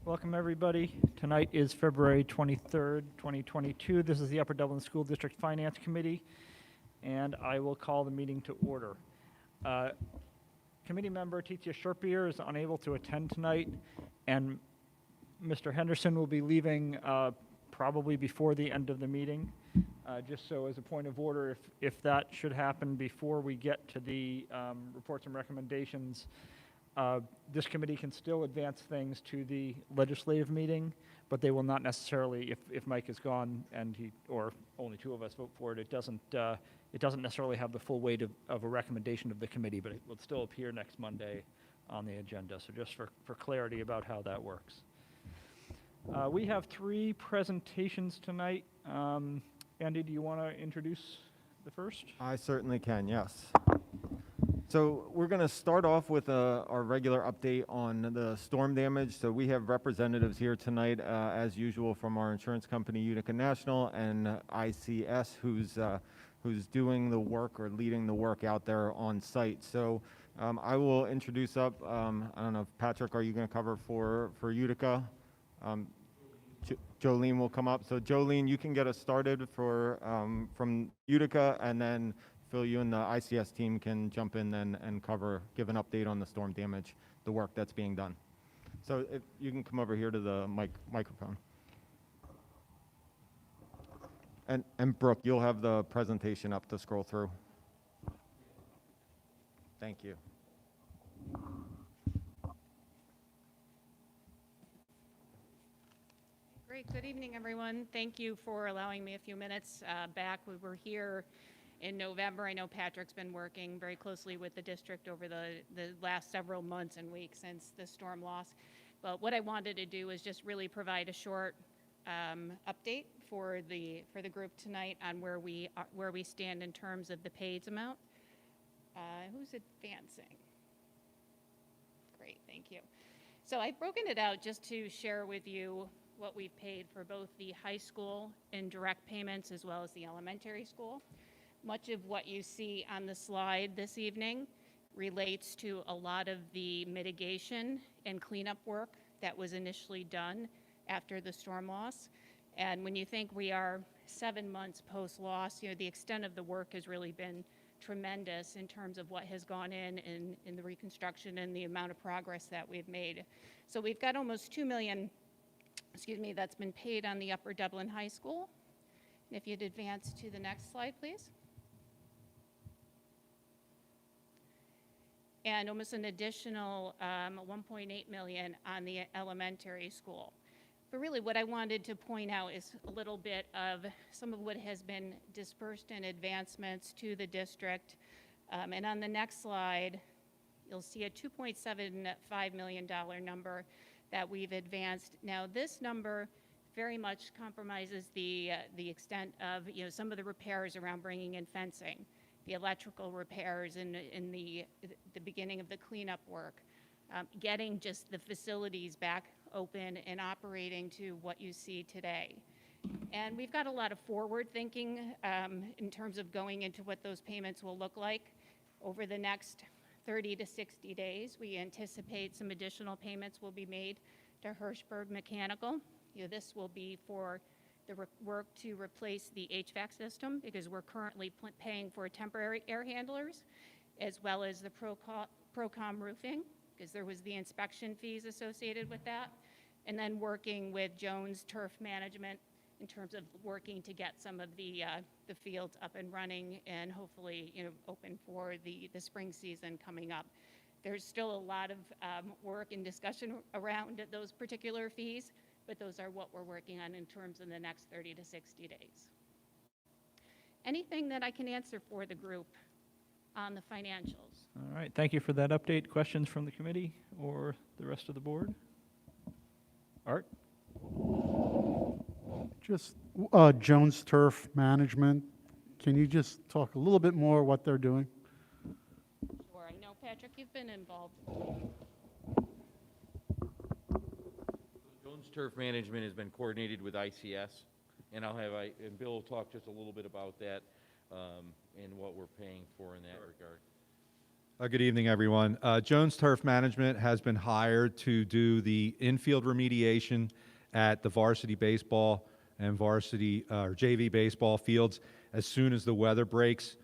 Welcome, everybody. Tonight is February 23rd, 2022. This is the Upper Dublin School District Finance Committee, and I will call the meeting to order. Committee member Titia Sherpier is unable to attend tonight, and Mr. Henderson will be leaving probably before the end of the meeting. Just so as a point of order, if that should happen before we get to the reports and recommendations, this committee can still advance things to the legislative meeting, but they will not necessarily, if Mike is gone and or only two of us vote for it, it doesn't necessarily have the full weight of a recommendation of the committee, but it will still appear next Monday on the agenda. So just for clarity about how that works. We have three presentations tonight. Andy, do you want to introduce the first? I certainly can, yes. So we're going to start off with our regular update on the storm damage. So we have representatives here tonight, as usual, from our insurance company, Utica National, and ICS, who's doing the work or leading the work out there on site. So I will introduce up, I don't know, Patrick, are you going to cover for Utica? Jolene will come up. So Jolene, you can get us started for from Utica, and then Phil, you and the ICS team can jump in and give an update on the storm damage, the work that's being done. So if you can come over here to the microphone. And Brooke, you'll have the presentation up to scroll through. Thank you. Great. Good evening, everyone. Thank you for allowing me a few minutes back. We were here in November. I know Patrick's been working very closely with the district over the last several months and weeks since the storm loss. But what I wanted to do is just really provide a short update for the group tonight on where we stand in terms of the paid amount. Who's advancing? Great, thank you. So I've broken it out just to share with you what we've paid for both the high school in direct payments as well as the elementary school. Much of what you see on the slide this evening relates to a lot of the mitigation and cleanup work that was initially done after the storm loss. And when you think we are 7 months post-loss, the extent of the work has really been tremendous in terms of what has gone in the reconstruction and the amount of progress that we've made. So we've got almost $2 million that's been paid on the Upper Dublin High School. And if you'd advance to the next slide, please. And almost an additional $1.8 million on the elementary school. But really what I wanted to point out is a little bit of some of what has been dispersed in advancements to the district. And on the next slide, you'll see a $2.75 million number that we've advanced. Now, this number very much compromises the extent of some of the repairs around bringing in fencing, the electrical repairs in the beginning of the cleanup work, getting just the facilities back open and operating to what you see today. And we've got a lot of forward thinking in terms of going into what those payments will look like over the next 30 to 60 days. We anticipate some additional payments will be made to Hirschberg Mechanical. This will be for the work to replace the HVAC system because we're currently paying for temporary air handlers, as well as the Procom roofing because there was the inspection fees associated with that, and then working with Jones Turf Management in terms of working to get some of the fields up and running and hopefully open for the spring season coming up. There's still a lot of work and discussion around those particular fees, but those are what we're working on in terms of the next 30 to 60 days. Anything that I can answer for the group on the financials? All right, thank you for that update. Questions from the committee or the rest of the board? Art? Just Jones Turf Management. Can you just talk a little bit more what they're doing? Sure. I know, Patrick, you've been involved. Jones Turf Management has been coordinated with ICS, and and Bill will talk just a little bit about that and what we're paying for in that regard. Good evening, everyone. Jones Turf Management has been hired to do the infield remediation at the varsity baseball and varsity or JV baseball fields as soon as the weather breaks.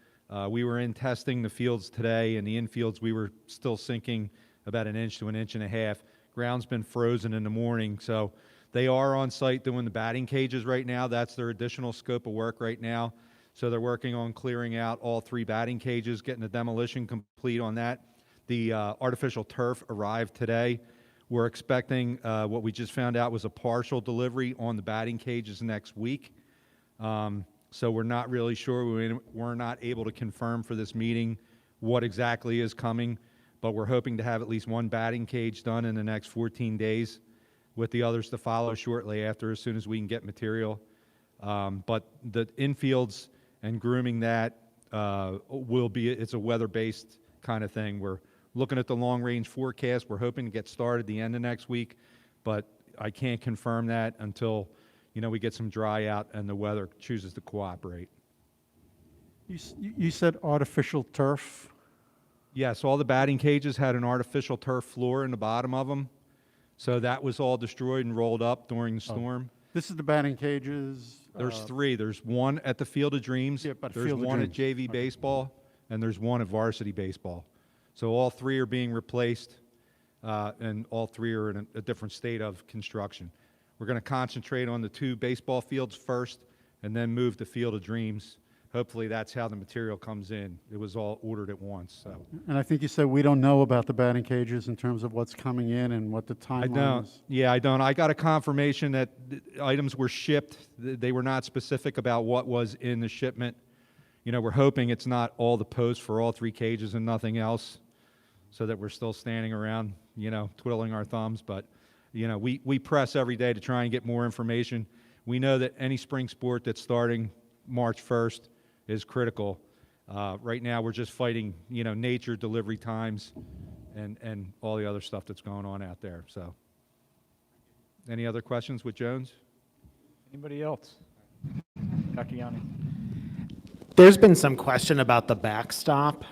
We were in testing the fields today, and the infields we were still sinking about 1 inch to 1.5 inches. Ground's been frozen in the morning, so they are on site doing the batting cages right now. That's their additional scope of work right now. So they're working on clearing out all 3 batting cages, getting the demolition complete on that. The artificial turf arrived today. We're expecting what we just found out was a partial delivery on the batting cages next week. So we're not really sure. We're not able to confirm for this meeting what exactly is coming, but we're hoping to have at least 1 batting cage done in the next 14 days, with the others to follow shortly after as soon as we can get material. But the infields and grooming that it's a weather-based kind of thing. We're looking at the long-range forecast. We're hoping to get started the end of next week, but I can't confirm that until, we get some dry out and the weather chooses to cooperate. You said artificial turf? Yes, all the batting cages had an artificial turf floor in the bottom of them, so that was all destroyed and rolled up during the storm. This is the batting cages? There's 3. There's 1 at the Field of Dreams. Yeah, but there's Field of 1 at Dreams. JV Okay. baseball, and there's 1 at varsity baseball. So all 3 are being replaced, and all 3 are in a different state of construction. We're going to concentrate on the 2 baseball fields first, and then move to Field of Dreams. Hopefully that's how the material comes in. It was all ordered at once. So And I think you said we don't know about the batting cages in terms of what's coming in and what the I timeline don't. is. Yeah, I don't. I got a confirmation that the items were shipped. They were not specific about what was in the shipment. We're hoping it's not all the posts for all 3 cages and nothing else, so that we're still standing around, twiddling our thumbs. But, we press every day to try and get more information. We know that any spring sport that's starting March 1st is critical. Right now, we're just fighting, nature, delivery times, and all the other stuff that's going on out there. So, any other questions with Jones? Anybody else? Dr. Yanni? There's been some question about the backstop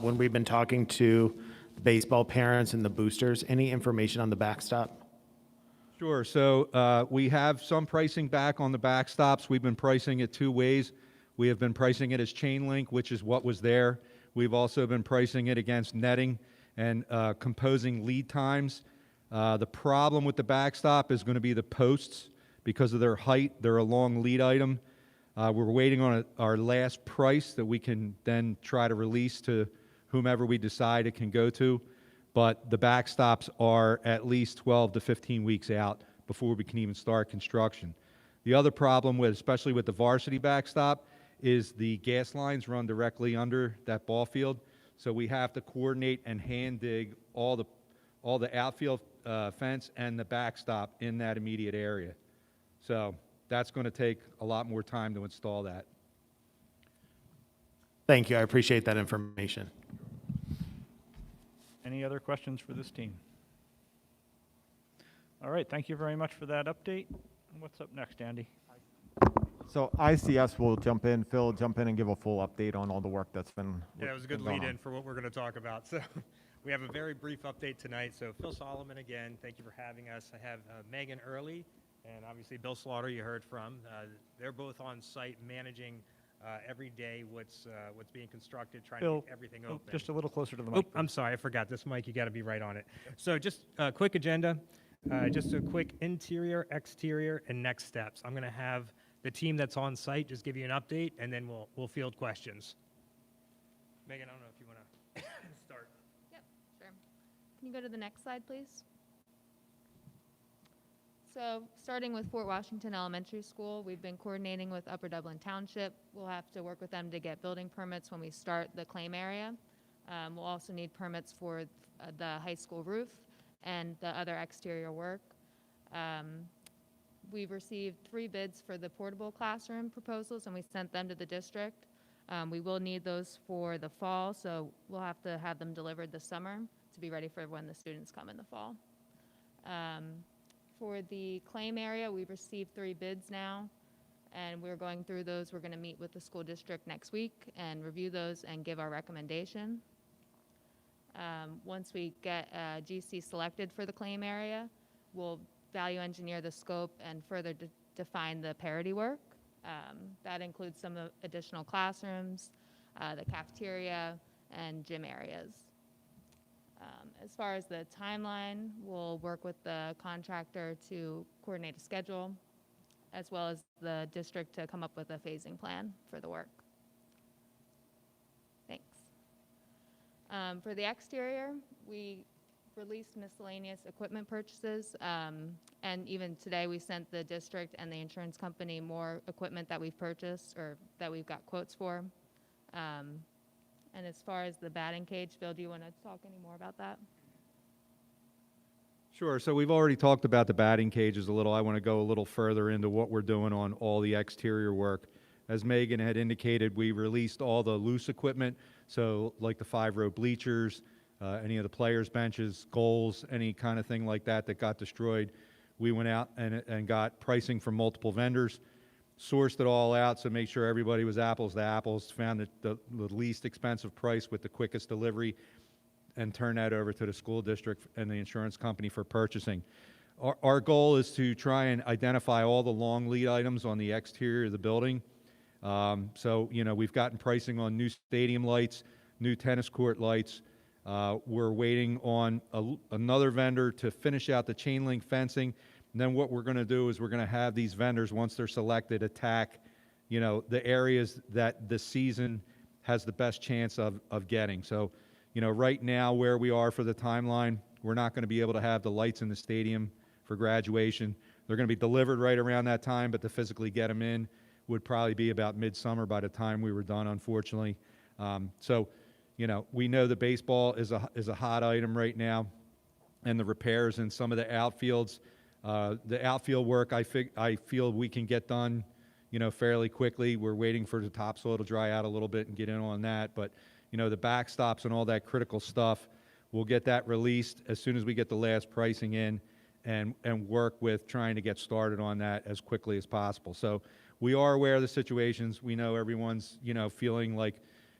when we've been talking to baseball parents and the boosters. Any information on the backstop? Sure. So we have some pricing back on the backstops. We've been pricing it 2 ways. We have been pricing it as chain link, which is what was there. We've also been pricing it against netting and composing lead times. The problem with the backstop is going to be the posts. Because of their height, they're a long lead item. We're waiting on our last price that we can then try to release to whomever we decide it can go to. But the backstops are at least 12 to 15 weeks out before we can even start construction. The other problem especially with the varsity backstop, is the gas lines run directly under that ball field. So we have to coordinate and hand dig all the outfield fence and the backstop in that immediate area. So that's going to take a lot more time to install that. Thank you. I appreciate that information. Any other questions for this team? All right, thank you very much for that update. What's up next, Andy? So ICS will jump in, Phil, jump in and give a full update on all the work that's been Yeah, it was a good going on. lead-in for what we're going to talk about. So we have a very brief update tonight. So Phil Solomon again, thank you for having us. I have Megan Early and obviously Bill Slaughter you heard from. They're both on site managing every day what's being constructed, trying to Bill, get everything open. Just a little closer to the Oh, mic. I'm sorry, I forgot this mic. You got to be right on it. So just a quick agenda, just a quick interior, exterior, and next steps. I'm going to have the team that's on site just give you an update, and then we'll field questions. Megan, I don't know if you want to start. Yep, sure. Can you go to the next slide, please? So starting with Fort Washington Elementary School, we've been coordinating with Upper Dublin Township. We'll have to work with them to get building permits when we start the claim area. We'll also need permits for the high school roof and the other exterior work. We've received 3 bids for the portable classroom proposals, and we sent them to the district. We will need those for the fall, so we'll have to have them delivered this summer to be ready for when the students come in the fall. For the claim area, we've received 3 bids now, and we're going through those. We're going to meet with the school district next week and review those and give our recommendation. Once we get GC selected for the claim area, we'll value engineer the scope and further define the parity work. That includes some additional classrooms, the cafeteria, and gym areas. As far as the timeline, we'll work with the contractor to coordinate a schedule, as well as the district to come up with a phasing plan for the work. Thanks. For the exterior, we released miscellaneous equipment purchases, and even today we sent the district and the insurance company more equipment that we've purchased or that we've got quotes for. And as far as the batting cage, Phil, do you want to talk any more about that? Sure. So we've already talked about the batting cages a little. I want to go a little further into what we're doing on all the exterior work. As Megan had indicated, we released all the loose equipment, so like the 5-row bleachers, any of the players' benches, goals, any kind of thing like that that got destroyed. We went out and got pricing from multiple vendors, sourced it all out, so make sure everybody was apples to apples, found the least expensive price with the quickest delivery, and turn that over to the school district and the insurance company for purchasing. Our goal is to try and identify all the long lead items on the exterior of the building. So, you know, we've gotten pricing on new stadium lights, new tennis court lights. We're waiting on another vendor to finish out the chain link fencing. And then what we're going to do is we're going to have these vendors, once they're selected, attack, you know, the areas that the season has the best chance of getting. So, you know, right now where we are for the timeline, we're not going to be able to have the lights in the stadium for graduation. They're going to be delivered right around that time, but to physically get them in would probably be about midsummer by the time we were done, unfortunately. So, you know, we know the baseball is a hot item right now, and the repairs in some of the outfields. The outfield work, I feel we can get done, you know, fairly quickly. We're waiting for the topsoil to dry out a little bit and get in on that. But, you know, the backstops and all that critical stuff, we'll get that released as soon as we get the last pricing in and work with trying to get started on that as quickly as possible. So we are aware of the situations. We know everyone's, you know, feeling like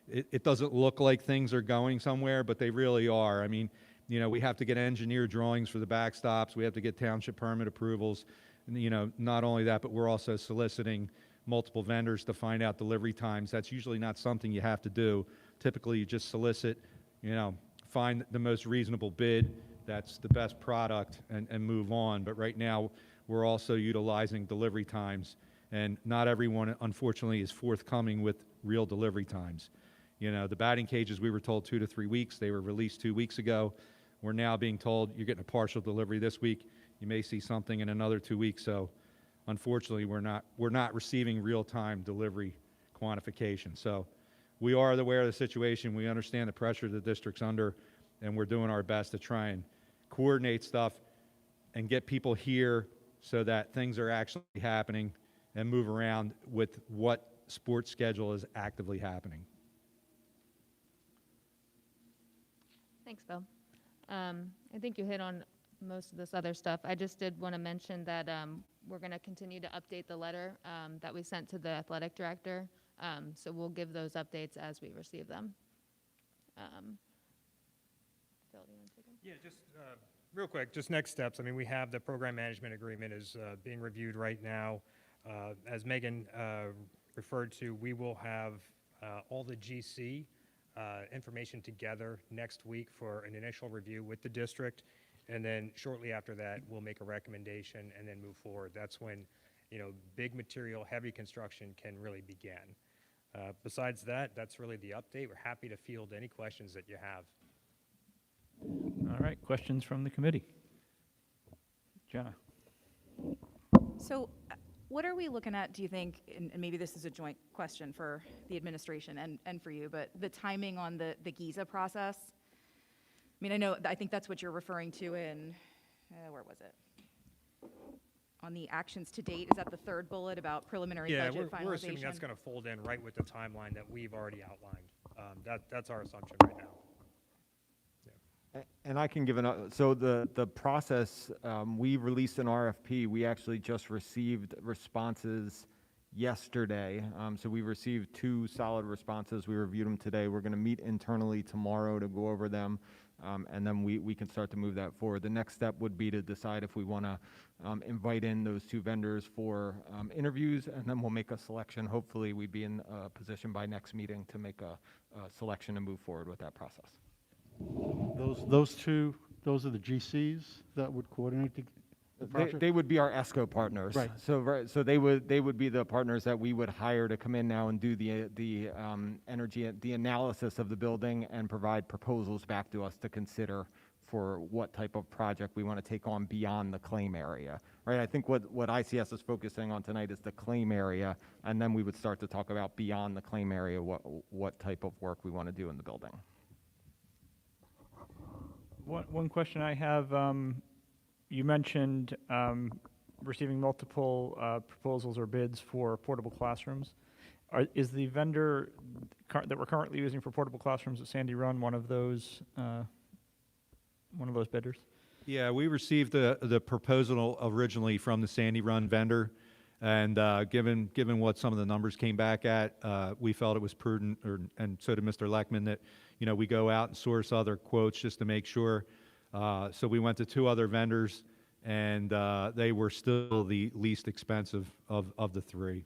it doesn't look like things are going somewhere, but they really are. I mean, you know, we have to get engineer drawings for the backstops. We have to get township permit approvals. And, you know, not only that, but we're also soliciting multiple vendors to find out delivery times. That's usually not something you have to do. Typically, you just solicit, you know, find the most reasonable bid that's the best product and move on. But right now, we're also utilizing delivery times. And not everyone, unfortunately, is forthcoming with real delivery times. You know, the batting cages, we were told 2 to 3 weeks. They were released 2 weeks ago. We're now being told you're getting a partial delivery this week. You may see something in another 2 weeks. So, unfortunately, we're not receiving real-time delivery quantification. So, we are aware of the situation. We understand the pressure the district's under, and we're doing our best to try and coordinate stuff and get people here so that things are actually happening and move around with what sports schedule is actively happening. Thanks, Bill. I think you hit on most of this other stuff. I just did want to mention that we're going to continue to update the letter that we sent to the athletic director. So we'll give those updates as we receive them. Phil, do you want to take them? Yeah, just real quick, just next steps. I mean, we have the program management agreement is being reviewed right now. As Megan referred to, we will have all the GC information together next week for an initial review with the district. And then shortly after that, we'll make a recommendation and then move forward. That's when, you know, big material, heavy construction can really begin. Besides that, that's really the update. We're happy to field any questions that you have. All right, questions from the committee? Jenna? So what are we looking at, do you think, and maybe this is a joint question for the administration and for you, but the timing on the GIZA process? I mean, I think that's what you're referring to in, where was it? On the actions to date, is that the third bullet about preliminary budget finalization? We're assuming that's going to fold in right with the timeline that we've already outlined. That's our assumption right now. And I can give so the process, we released an RFP. We actually just received responses yesterday. So we received 2 solid responses. We reviewed them today. We're going to meet internally tomorrow to go over them and then we can start to move that forward. The next step would be to decide if we want to invite in those two vendors for interviews, and then we'll make a selection. Hopefully, we'd be in a position by next meeting to make a selection and move forward with that process. Those two, those are the GCs that would coordinate the project? They would be our ESCO partners. Right. So they would be the partners that we would hire to come in now and do the energy, the analysis of the building and provide proposals back to us to consider for what type of project we want to take on beyond the claim area. Right. I think what ICS is focusing on tonight is the claim area, and then we would start to talk about beyond the claim area what type of work we want to do in the building. One question I have, you mentioned receiving multiple proposals or bids for portable classrooms. Is the vendor that we're currently using for portable classrooms at Sandy Run one of those bidders? Yeah, we received the proposal originally from the Sandy Run vendor, and given what some of the numbers came back at, we felt it was prudent, and so did Mr. Leckman, that we go out and source other quotes just to make sure. So we went to two other vendors, and they were still the least expensive of the three.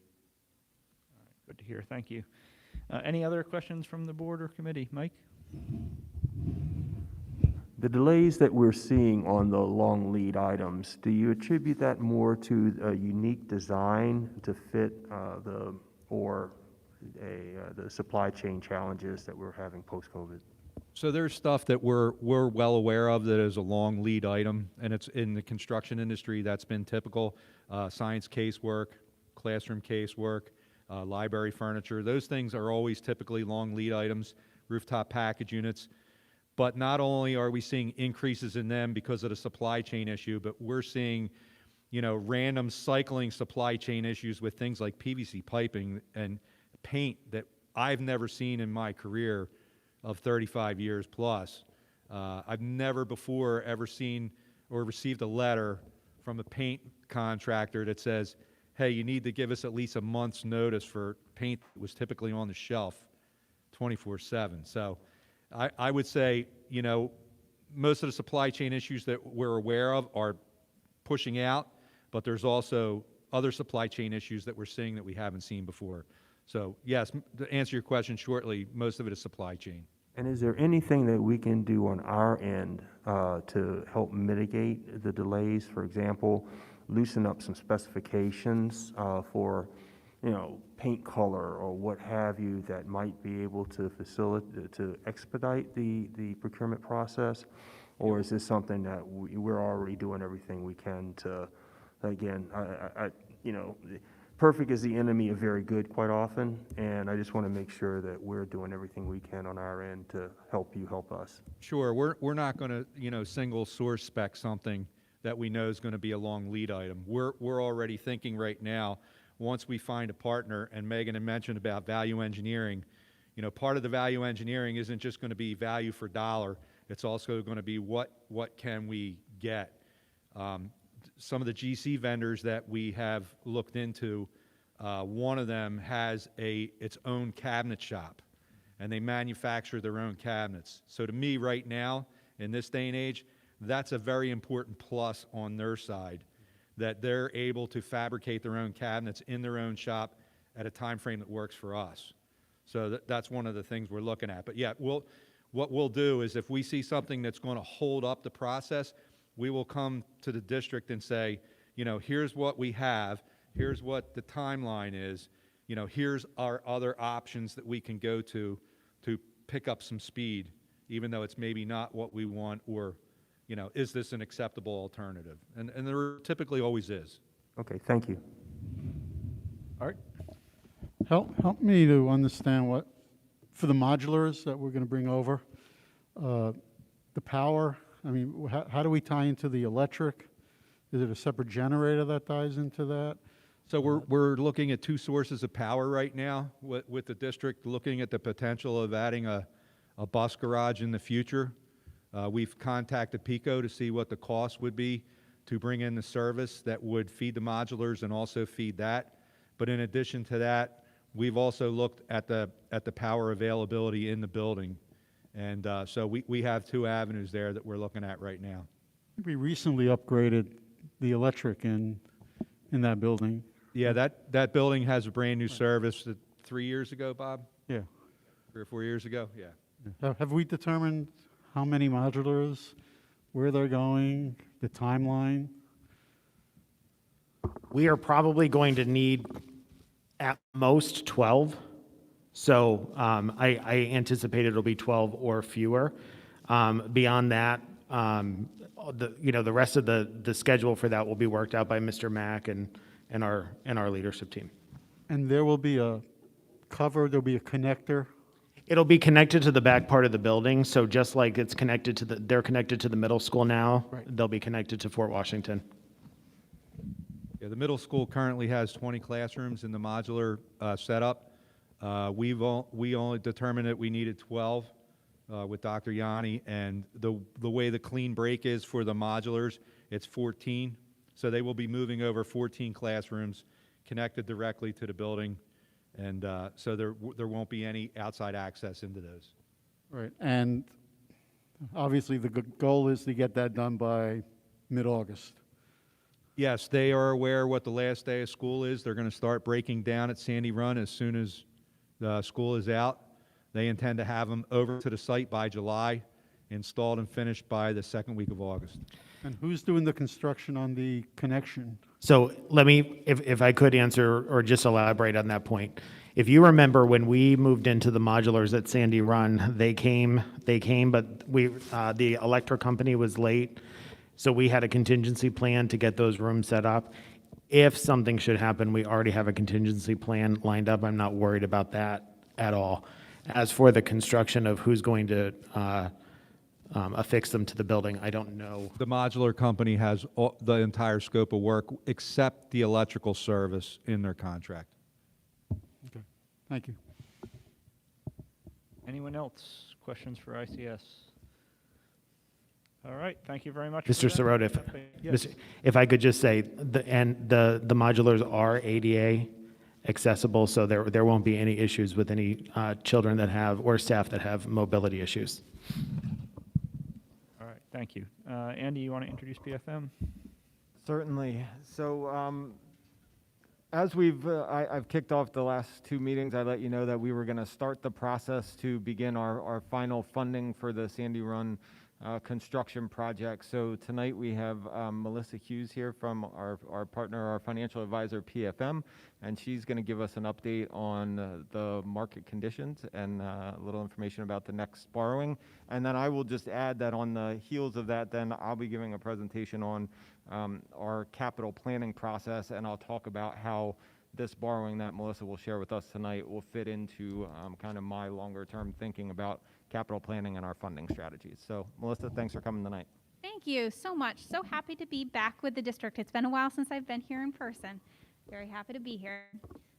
Good to hear. Thank you. Any other questions from the board or committee? Mike? The delays that we're seeing on the long lead items, do you attribute that more to a unique design to fit the supply chain challenges that we're having post-COVID? So there's stuff that we're well aware of that is a long lead item, and it's in the construction industry. That's been typical. Science casework, classroom casework, library furniture. Those things are always typically long lead items. Rooftop package units. But not only are we seeing increases in them because of the supply chain issue, but we're seeing, random cycling supply chain issues with things like PVC piping and paint that I've never seen in my career of 35 years plus. I've never before ever seen or received a letter from a paint contractor that says, hey, you need to give us at least a month's notice for paint that was typically on the shelf 24/7. So I would say, most of the supply chain issues that we're aware of are pushing out, but there's also other supply chain issues that we're seeing that we haven't seen before. So yes, to answer your question shortly, most of it is supply chain. And is there anything that we can do on our end to help mitigate the delays? For example, loosen up some specifications for paint color or what have you that might be able to facilitate, to expedite the procurement process? Or is this something that we're already doing everything we can to, again, perfect is the enemy of very good quite often, and I just want to make sure that we're doing everything we can on our end to help you help us. Sure, we're not going to, single source spec something that we know is going to be a long lead item. We're already thinking right now, once we find a partner, and Megan had mentioned about value engineering, part of the value engineering isn't just going to be value for dollar, it's also going to be what can we get. Some of the GC vendors that we have looked into, one of them has its own cabinet shop, and they manufacture their own cabinets. So to me right now, in this day and age, that's a very important plus on their side, that they're able to fabricate their own cabinets in their own shop at a time frame that works for us. So that's one of the things we're looking at. But yeah, what we'll do is if we see something that's going to hold up the process, we will come to the district and say, here's what we have, here's what the timeline is, here's our other options that we can go to pick up some speed, even though it's maybe not what we want, or is this an acceptable alternative? And there typically always is. Okay, thank you. Art? Help me to understand what, for the modulars that we're going to bring over, the power, how do we tie into the electric? Is it a separate generator that ties into that? So we're looking at two sources of power right now with the district, looking at the potential of adding a bus garage in the future. We've contacted PECO to see what the cost would be to bring in the service that would feed the modulars and also feed that. But in addition to that, we've also looked at the power availability in the building And so we have two avenues there that we're looking at right now. We recently upgraded the electric in that building. Yeah, that building has a brand-new service 3 years ago, Bob? Yeah. 3 or 4 years ago? Yeah. Have we determined how many modulars, where they're going, the timeline? We are probably going to need at most 12. So I anticipate it'll be 12 or fewer. Beyond that, the rest of the schedule for that will be worked out by Mr. Mack and our leadership team. And there will be a cover, there'll be a connector. It'll be connected to the back part of the building, so just like it's connected to they're connected to the middle school now, Right. they'll be connected to Fort Washington. Yeah, the middle school currently has 20 classrooms in the modular setup. We only determined that we needed 12 with Dr. Yanni, and the way the clean break is for the modulars, it's 14. So they will be moving over 14 classrooms connected directly to the building, and so there won't be any outside access into those. Right. And obviously, the goal is to get that done by mid-August. Yes, they are aware what the last day of school is. They're going to start breaking down at Sandy Run as soon as the school is out. They intend to have them over to the site by July, installed and finished by the second week of August. And who's doing the construction on the connection? So let me, if I could answer or just elaborate on that point. If you remember when we moved into the modulars at Sandy Run, they came, but the electric company was late. So we had a contingency plan to get those rooms set up. If something should happen, we already have a contingency plan lined up. I'm not worried about that at all. As for the construction of who's going to affix them to the building, I don't know. The modular company has the entire scope of work except the electrical service in their contract. Okay, thank you. Anyone else? Questions for ICS? All right, thank you very much. for Mr. that. Sirota, Yes. if I could just say, the modulars are ADA accessible, so there won't be any issues with any children that have, or staff that have mobility issues. All right, thank you. Andy, you want to introduce PFM? Certainly. So as I've kicked off the last two meetings, I let you know that we were going to start the process to begin our final funding for the Sandy Run construction project. So tonight we have Melissa Hughes here from our partner, our financial advisor, PFM, and she's going to give us an update on the market conditions and a little information about the next borrowing. And then I will just add that on the heels of that, then I'll be giving a presentation on our capital planning process, and I'll talk about how this borrowing that Melissa will share with us tonight will fit into kind of my longer term thinking about capital planning and our funding strategies. So Melissa, thanks for coming tonight. Thank you so much. So happy to be back with the district. It's been a while since I've been here in person. Very happy to be here.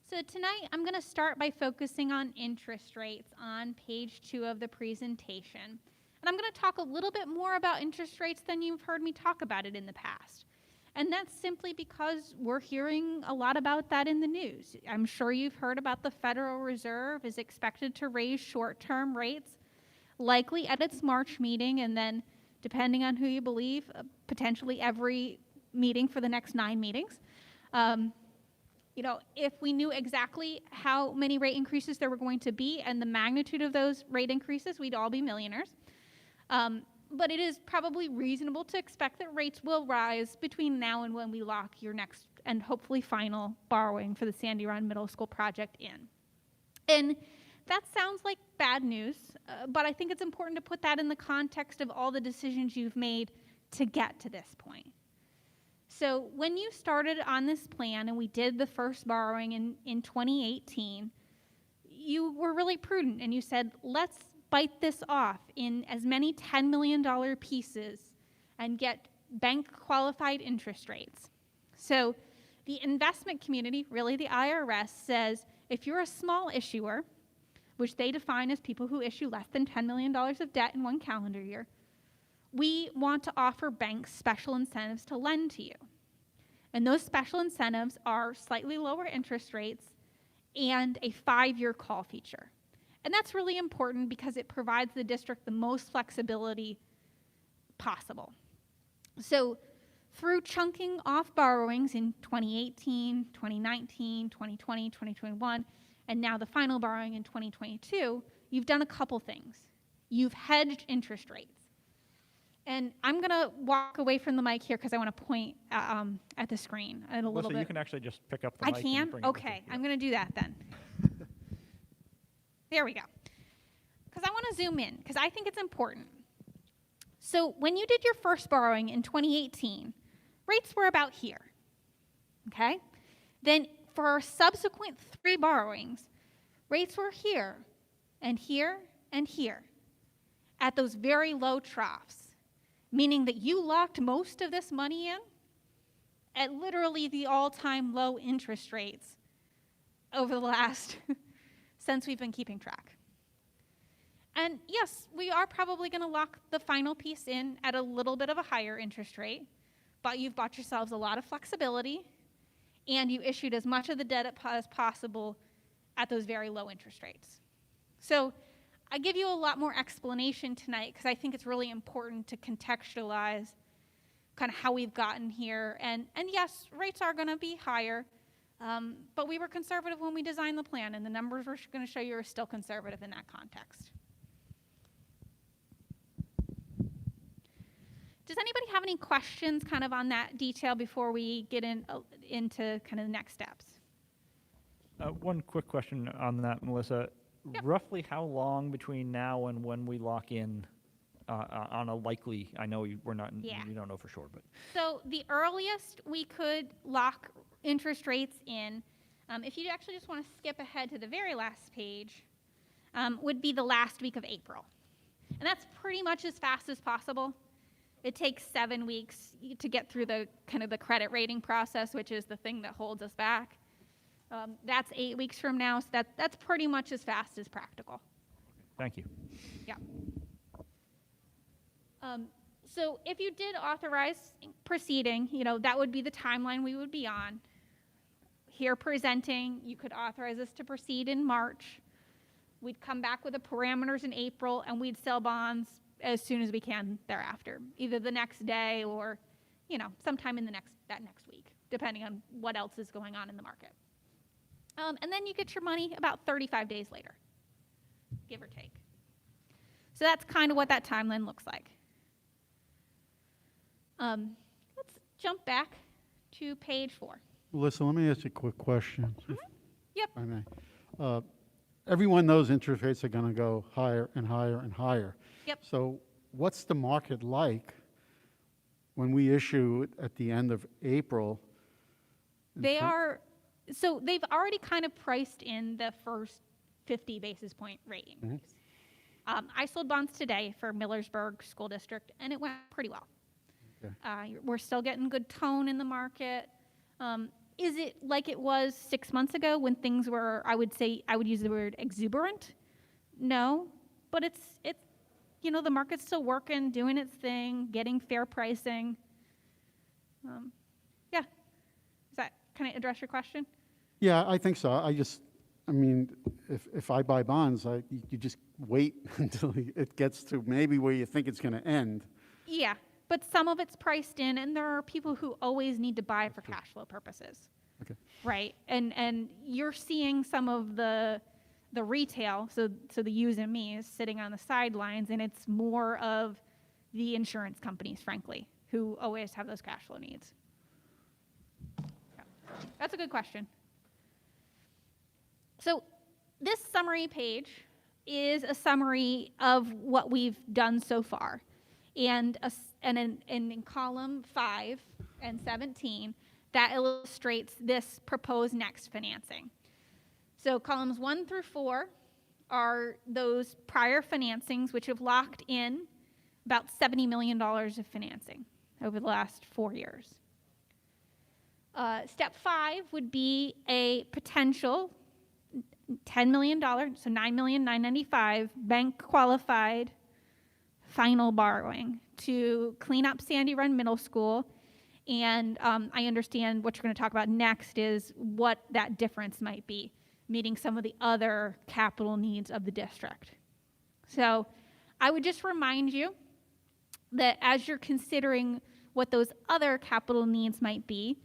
So tonight I'm going to start by focusing on interest rates on page 2 of the presentation. And I'm going to talk a little bit more about interest rates than you've heard me talk about it in the past. And that's simply because we're hearing a lot about that in the news. I'm sure you've heard about the Federal Reserve is expected to raise short-term rates, likely at its March meeting, and then, depending on who you believe, potentially every meeting for the next 9 meetings. If we knew exactly how many rate increases there were going to be and the magnitude of those rate increases, we'd all be millionaires. But it is probably reasonable to expect that rates will rise between now and when we lock your next and hopefully final borrowing for the Sandy Run Middle School project in. And that sounds like bad news, but I think it's important to put that in the context of all the decisions you've made to get to this point. So when you started on this plan and we did the first borrowing in 2018, you were really prudent and you said, let's bite this off in as many $10 million pieces and get bank qualified interest rates. So the investment community, really the IRS, says if you're a small issuer, which they define as people who issue less than $10 million of debt in one calendar year, we want to offer banks special incentives to lend to you. And those special incentives are slightly lower interest rates and a 5-year call feature. And that's really important because it provides the district the most flexibility possible. So through chunking off borrowings in 2018, 2019, 2020, 2021, and now the final borrowing in 2022, you've done a couple things. You've hedged interest rates. And I'm going to walk away from the mic here because I want to point at the screen a little Melissa, bit. you can actually just pick up the I mic. can? And bring it with Okay, you. I'm going to do that then. There we go. Because I want to zoom in, because I think it's important. So when you did your first borrowing in 2018, rates were about here, okay? Then for our subsequent 3 borrowings, rates were here, and here, and here, at those very low troughs, meaning that you locked most of this money in at literally the all-time low interest rates over the last, since we've been keeping track. And yes, we are probably going to lock the final piece in at a little bit of a higher interest rate, but you've bought yourselves a lot of flexibility, and you issued as much of the debt as possible at those very low interest rates. So I give you a lot more explanation tonight because I think it's really important to contextualize kind of how we've gotten here. And yes, rates are going to be higher, but we were conservative when we designed the plan, and the numbers we're going to show you are still conservative in that context. Does anybody have any questions kind of on that detail before we get into kind of the next steps? One quick question on that, Melissa. Yep. Roughly how long between now and when we lock in on a likely, I know we're not, Yeah. you don't know for sure, but So the earliest we could lock interest rates in, if you actually just want to skip ahead to the very last page, would be the last week of April. And that's pretty much as fast as possible. It takes 7 weeks to get through the kind of the credit rating process, which is the thing that holds us back. That's 8 weeks from now, so that's pretty much as fast as practical. thank you. Yeah. So if you did authorize proceeding, that would be the timeline we would be on. Here presenting, you could authorize us to proceed in March. We'd come back with the parameters in April, and we'd sell bonds as soon as we can thereafter, either the next day or, sometime in that next week, depending on what else is going on in the market. And then you get your money about 35 days later, give or take. So that's kind of what that timeline looks like. Let's jump back to page 4. Melissa, let me ask you a quick question. Yep. If I may. Everyone knows interest rates are going to go higher and higher and higher. Yep. So what's the market like when we issue at the end of April? They've already kind of priced in the first 50 basis point rate increase. I sold bonds today for Millersburg School District, and it went pretty well. Okay. We're still getting good tone in the market. Is it like it was 6 months ago when things were, I would use the word exuberant? No, but it's the market's still working, doing its thing, getting fair pricing. Yeah. Does that kind of address your question? Yeah, I think so. If I buy bonds, you just wait until it gets to maybe where you think it's going to end. Yeah, but some of it's priced in, and there are people who always need to buy for cash flow purposes. Okay. Right, and you're seeing some of the retail, so the yous and me is sitting on the sidelines, and it's more of the insurance companies, frankly, who always have those cash flow needs. Yeah. That's a good question. So this summary page is a summary of what we've done so far. And in column 5 and 17, that illustrates this proposed next financing. So columns 1 through 4 are those prior financings, which have locked in about $70 million of financing over the last 4 years. Step 5 would be a potential $10 million, so $9,995,000 bank qualified final borrowing to clean up Sandy Run Middle School. And I understand what you're going to talk about next is what that difference might be. meeting some of the other capital needs of the district. So I would just remind you that as you're considering what those other capital needs might be,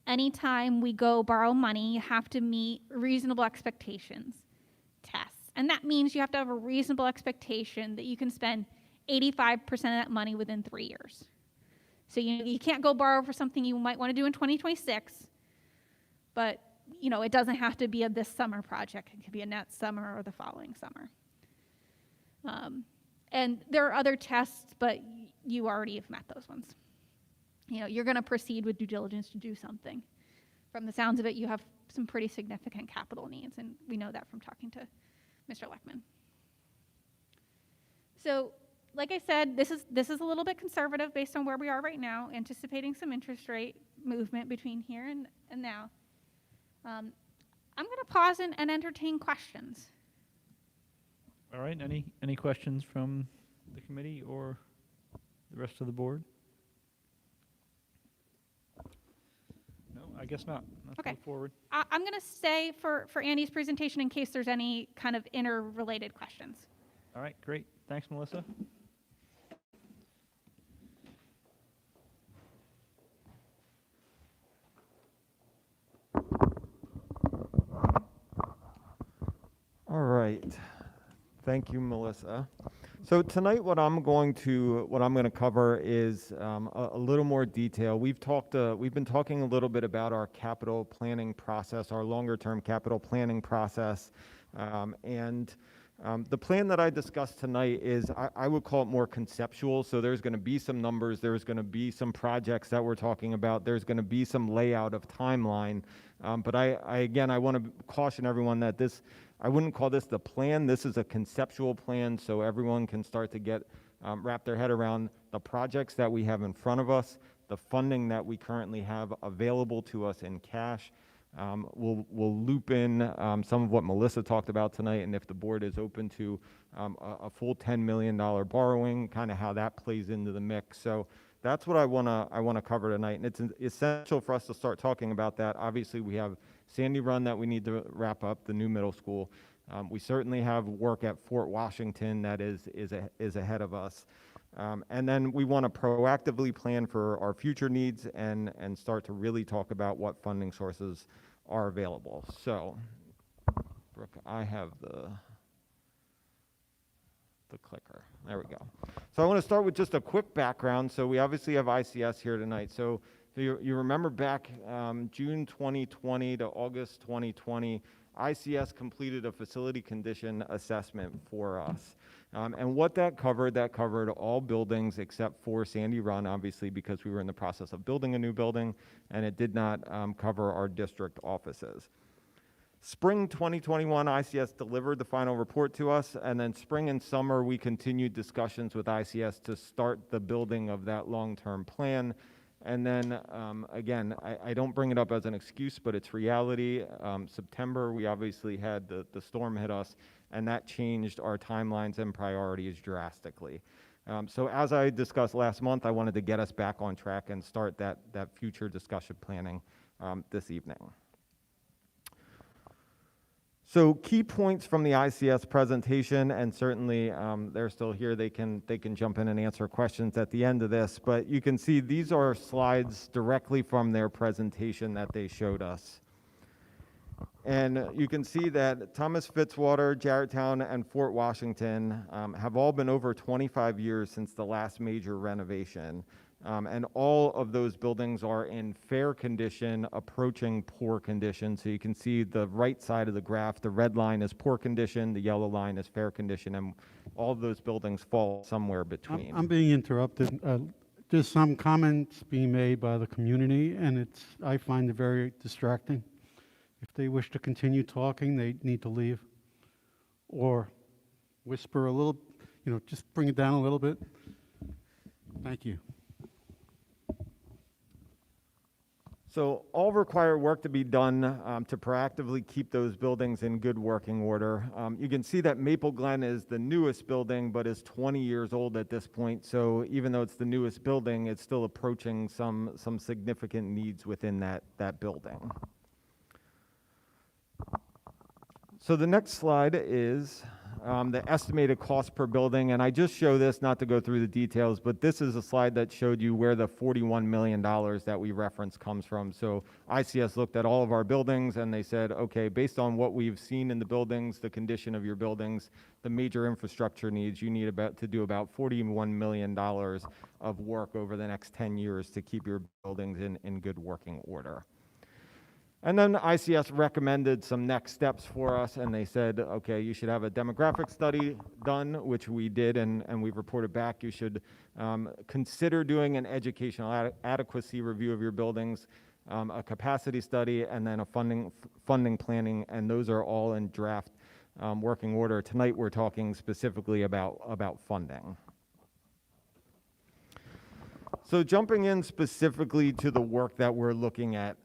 anytime we go borrow money, you have to meet reasonable expectations tests. And that means you have to have a reasonable expectation that you can spend 85% of that money within 3 years. So you can't go borrow for something you might want to do in 2026, but it doesn't have to be a this summer project. It could be a next summer or the following summer. And there are other tests, but you already have met those ones. You're going to proceed with due diligence to do something. From the sounds of it, you have some pretty significant capital needs, and we know that from talking to Mr. Leckman. So, like I said, this is a little bit conservative based on where we are right now, anticipating some interest rate movement between here and now. I'm going to pause and entertain questions. All right, any questions from the committee or the rest of the board? No, I guess not. Let's Okay. move forward. I'm going to stay for Andy's presentation in case there's any kind of interrelated questions. All right, great. Thanks, Melissa. All right. Thank you, Melissa. So tonight, what I'm going to cover is a little more detail. We've been talking a little bit about our capital planning process, our longer-term capital planning process, and the plan that I discussed tonight is I would call it more conceptual. So there's going to be some numbers, there's going to be some projects that we're talking about, there's going to be some layout of timeline. But I want to caution everyone that I wouldn't call this the plan. This is a conceptual plan, so everyone can start to wrap their head around the projects that we have in front of us, the funding that we currently have available to us in cash. We'll loop in some of what Melissa talked about tonight, and if the board is open to a full $10 million borrowing, kind of how that plays into the mix. So that's what I want to cover tonight, and it's essential for us to start talking about that. Obviously, we have Sandy Run that we need to wrap up, the new middle school. We certainly have work at Fort Washington that is ahead of us. And then we want to proactively plan for our future needs and start to really talk about what funding sources are available. So, Brooke, I have the clicker. There we go. So I want to start with just a quick background. So we obviously have ICS here tonight. So you remember back June 2020 to August 2020, ICS completed a facility condition assessment for us. And what that covered all buildings except for Sandy Run, obviously, because we were in the process of building a new building, and it did not cover our district offices. Spring 2021, ICS delivered the final report to us, and then spring and summer, we continued discussions with ICS to start the building of that long-term plan. And then, again, I don't bring it up as an excuse, but it's reality. September, we obviously had the storm hit us, and that changed our timelines and priorities drastically. So as I discussed last month, I wanted to get us back on track and start that future discussion planning this evening. So key points from the ICS presentation, and certainly they're still here. They can jump in and answer questions at the end of this. But you can see these are slides directly from their presentation that they showed us. And you can see that Thomas Fitzwater, Jarretttown, and Fort Washington have all been over 25 years since the last major renovation. And all of those buildings are in fair condition, approaching poor condition. So you can see the right side of the graph, the red line is poor condition, the yellow line is fair condition, and all of those buildings fall somewhere between. I'm being interrupted. There's some comments being made by the community, and I find it very distracting. If they wish to continue talking, they need to leave. Or whisper a little, just bring it down a little bit. Thank you. So all required work to be done to proactively keep those buildings in good working order. You can see that Maple Glen is the newest building, but is 20 years old at this point. So even though it's the newest building, it's still approaching some significant needs within that building. So the next slide is the estimated cost per building, and I just show this not to go through the details, but this is a slide that showed you where the $41 million that we referenced comes from. So ICS looked at all of our buildings and they said, okay, based on what we've seen in the buildings, the condition of your buildings, the major infrastructure needs, you need to do about $41 million of work over the next 10 years to keep your buildings in good working order. And then ICS recommended some next steps for us, and they said, okay, you should have a demographic study done, which we did, and we reported back. You should consider doing an educational adequacy review of your buildings, a capacity study, and then a funding planning, and those are all in draft working order. Tonight, we're talking specifically about funding. So jumping in specifically to the work that we're looking at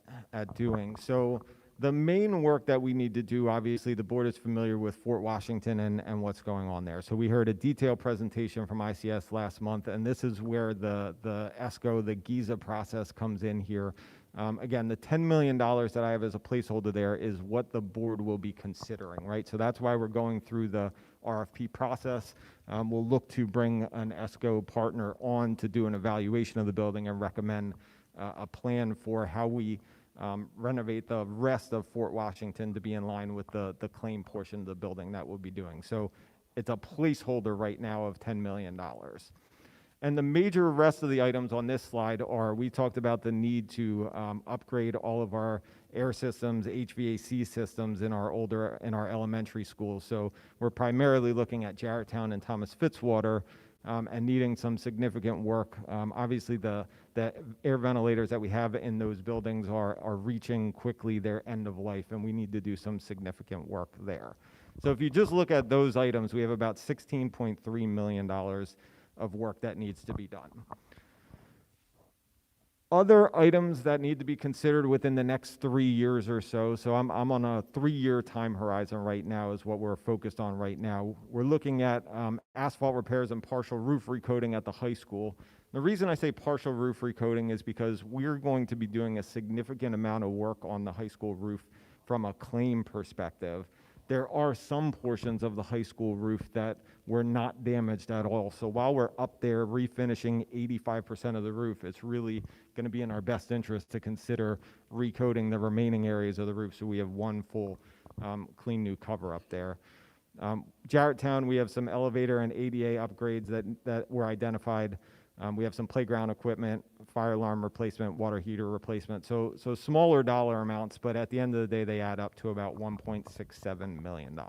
doing. So the main work that we need to do, obviously, the board is familiar with Fort Washington and what's going on there. So we heard a detailed presentation from ICS last month, and this is where the ESCO, the GIZA process comes in here. Again, the $10 million that I have as a placeholder there is what the board will be considering, right? So that's why we're going through the RFP process. We'll look to bring an ESCO partner on to do an evaluation of the building and recommend a plan for how we renovate the rest of Fort Washington to be in line with the claim portion of the building that we'll be doing. So it's a placeholder right now of $10 million. And the major rest of the items on this slide are, we talked about the need to upgrade all of our air systems, HVAC systems in our elementary schools. So we're primarily looking at Jarretttown and Thomas Fitzwater and needing some significant work. Obviously, the air ventilators that we have in those buildings are reaching quickly their end of life, and we need to do some significant work there. So if you just look at those items, we have about $16.3 million of work that needs to be done. Other items that need to be considered within the next 3 years or so, so I'm on a 3-year time horizon right now is what we're focused on right now. We're looking at asphalt repairs and partial roof recoating at the high school. The reason I say partial roof recoating is because we're going to be doing a significant amount of work on the high school roof from a claim perspective. There are some portions of the high school roof that were not damaged at all. So while we're up there refinishing 85% of the roof, it's really going to be in our best interest to consider recoating the remaining areas of the roof so we have one full clean new cover up there. Jarretttown, we have some elevator and ADA upgrades that were identified. We have some playground equipment, fire alarm replacement, water heater replacement. So smaller dollar amounts, but at the end of the day, they add up to about $1.67 million.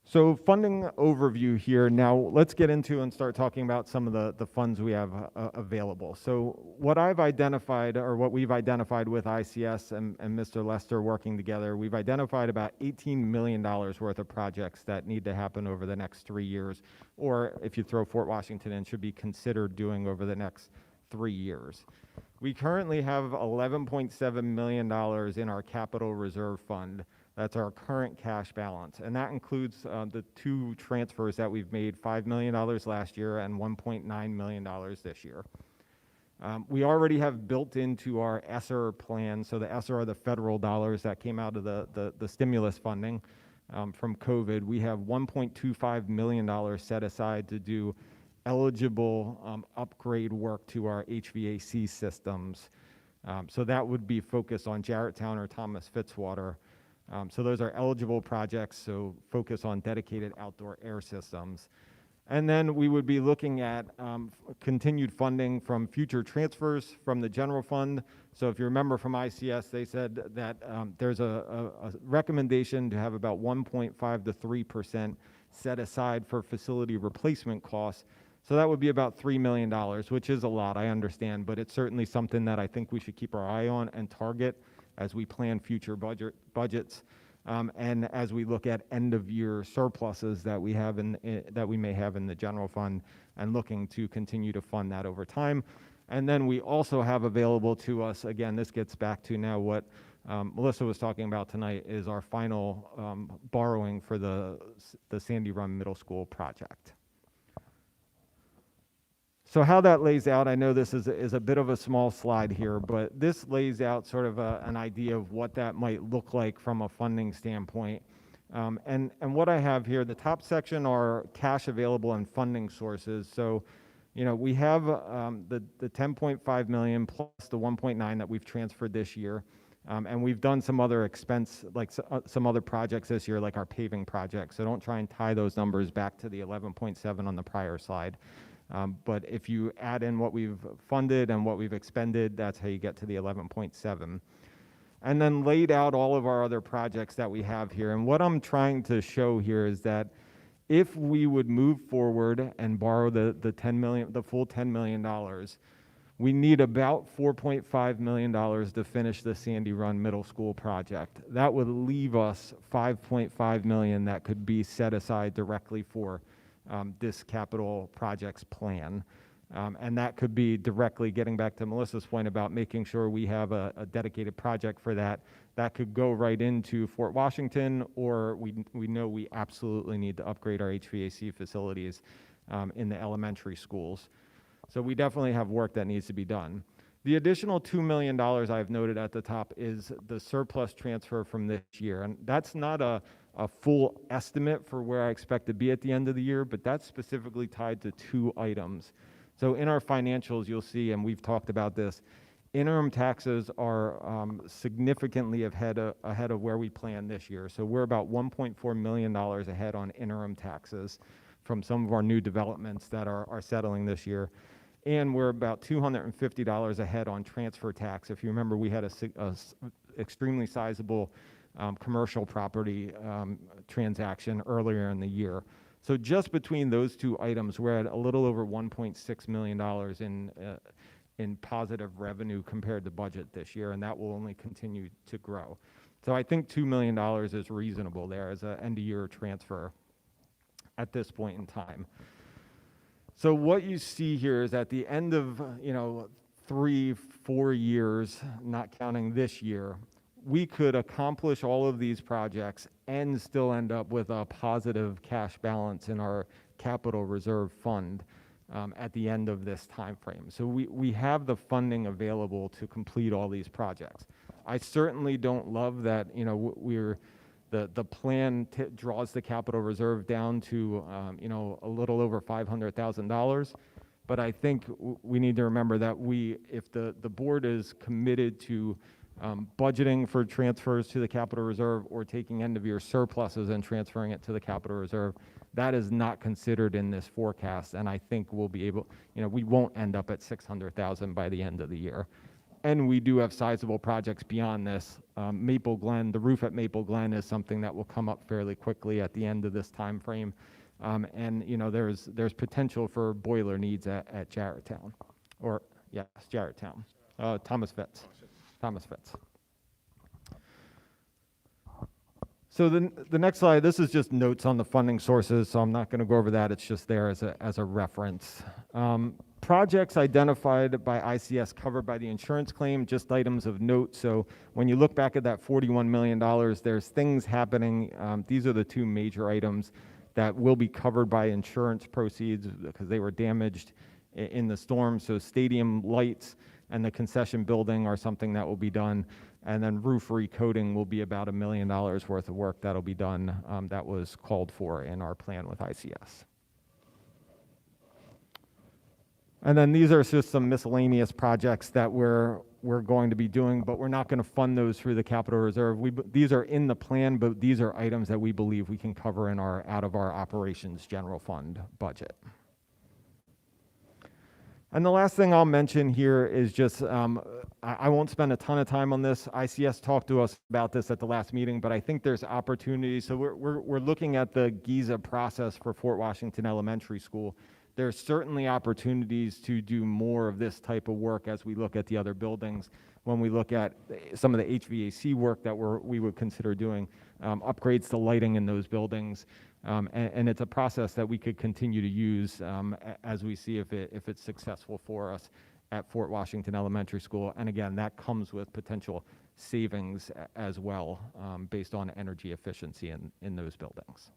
So funding overview here. Now let's get into and start talking about some of the funds we have available. So what I've identified, or what we've identified with ICS and Mr. Lester working together, we've identified about $18 million worth of projects that need to happen over the next 3 years, or if you throw Fort Washington in, should be considered doing over the next 3 years. We currently have $11.7 million in our capital reserve fund. That's our current cash balance, and that includes the 2 transfers that we've made, $5 million last year and $1.9 million this year. We already have built into our ESSER plan, so the ESSER are the federal dollars that came out of the stimulus funding from COVID. We have $1.25 million set aside to do eligible upgrade work to our HVAC systems. So that would be focused on Jarretttown or Thomas Fitzwater. So those are eligible projects, so focus on dedicated outdoor air systems. And then we would be looking at continued funding from future transfers from the general fund. So if you remember from ICS, they said that there's a recommendation to have about 1.5 to 3% set aside for facility replacement costs. So that would be about $3 million, which is a lot, I understand, but it's certainly something that I think we should keep our eye on and target as we plan future budgets, and as we look at end-of-year surpluses that we have that we may have in the general fund, and looking to continue to fund that over time. And then we also have available to us, again, this gets back to now what Melissa was talking about tonight, is our final borrowing for the Sandy Run Middle School project. So how that lays out, I know this is a bit of a small slide here, but this lays out sort of an idea of what that might look like from a funding standpoint. And what I have here, the top section are cash available and funding sources. So, you know, we have the 10.5 million plus the 1.9 that we've transferred this year. And we've done some other expense, like some other projects this year, like our paving project. So don't try and tie those numbers back to the 11.7 on the prior slide. But if you add in what we've funded and what we've expended, that's how you get to the 11.7. And then laid out all of our other projects that we have here. And what I'm trying to show here is that if we would move forward and borrow the full $10 million, we need about $4.5 million to finish the Sandy Run Middle School project. That would leave us $5.5 million that could be set aside directly for this capital projects plan. And that could be directly getting back to Melissa's point about making sure we have a dedicated project for that. That could go right into Fort Washington, or we know we absolutely need to upgrade our HVAC facilities in the elementary schools. So we definitely have work that needs to be done. The additional $2 million I've noted at the top is the surplus transfer from this year. And that's not a full estimate for where I expect to be at the end of the year, but that's specifically tied to two items. So in our financials, you'll see, and we've talked about this, interim taxes are significantly ahead of where we planned this year. So we're about $1.4 million ahead on interim taxes from some of our new developments that are settling this year. And we're about $250 ahead on transfer tax. If you remember, we had a extremely sizable commercial property transaction earlier in the year. So just between those two items, we're at a little over $1.6 million in positive revenue compared to budget this year, and that will only continue to grow. So I think $2 million is reasonable there as an end-of-year transfer at this point in time. So what you see here is at the end of 3-4 years, not counting this year, we could accomplish all of these projects and still end up with a positive cash balance in our capital reserve fund at the end of this time frame. So we have the funding available to complete all these projects. I certainly don't love that, the plan draws the capital reserve down to, a little over $500,000. But I think we need to remember that if the board is committed to budgeting for transfers to the capital reserve or taking end of year surpluses and transferring it to the capital reserve, that is not considered in this forecast. And I think we'll be able, we won't end up at $600,000 by the end of the year. And we do have sizable projects beyond this. Maple Glen, the roof at Maple Glen is something that will come up fairly quickly at the end of this time frame. And there's potential for boiler needs at Jarretttown, or yes, Jarretttown, Thomas Fitz. So the next slide, this is just notes on the funding sources, so I'm not going to go over that. It's just there as a reference. Projects identified by ICS covered by the insurance claim, just items of note. So when you look back at that $41 million, there's things happening. These are the two major items that will be covered by insurance proceeds because they were damaged in the storm. So stadium lights and the concession building are something that will be done. And then roof recoating will be about $1 million worth of work that'll be done that was called for in our plan with ICS. And then these are just some miscellaneous projects that we're going to be doing, but we're not going to fund those through the capital reserve. These are in the plan, but these are items that we believe we can cover out of our operations general fund budget. And the last thing I'll mention here is just, I won't spend a ton of time on this. ICS talked to us about this at the last meeting, but I think there's opportunities. So we're looking at the GIZA process for Fort Washington Elementary School. There's certainly opportunities to do more of this type of work as we look at the other buildings. When we look at some of the HVAC work that we would consider doing, upgrades to lighting in those buildings. And it's a process that we could continue to use as we see if it's successful for us at Fort Washington Elementary School. And again, that comes with potential savings as well based on energy efficiency in those buildings.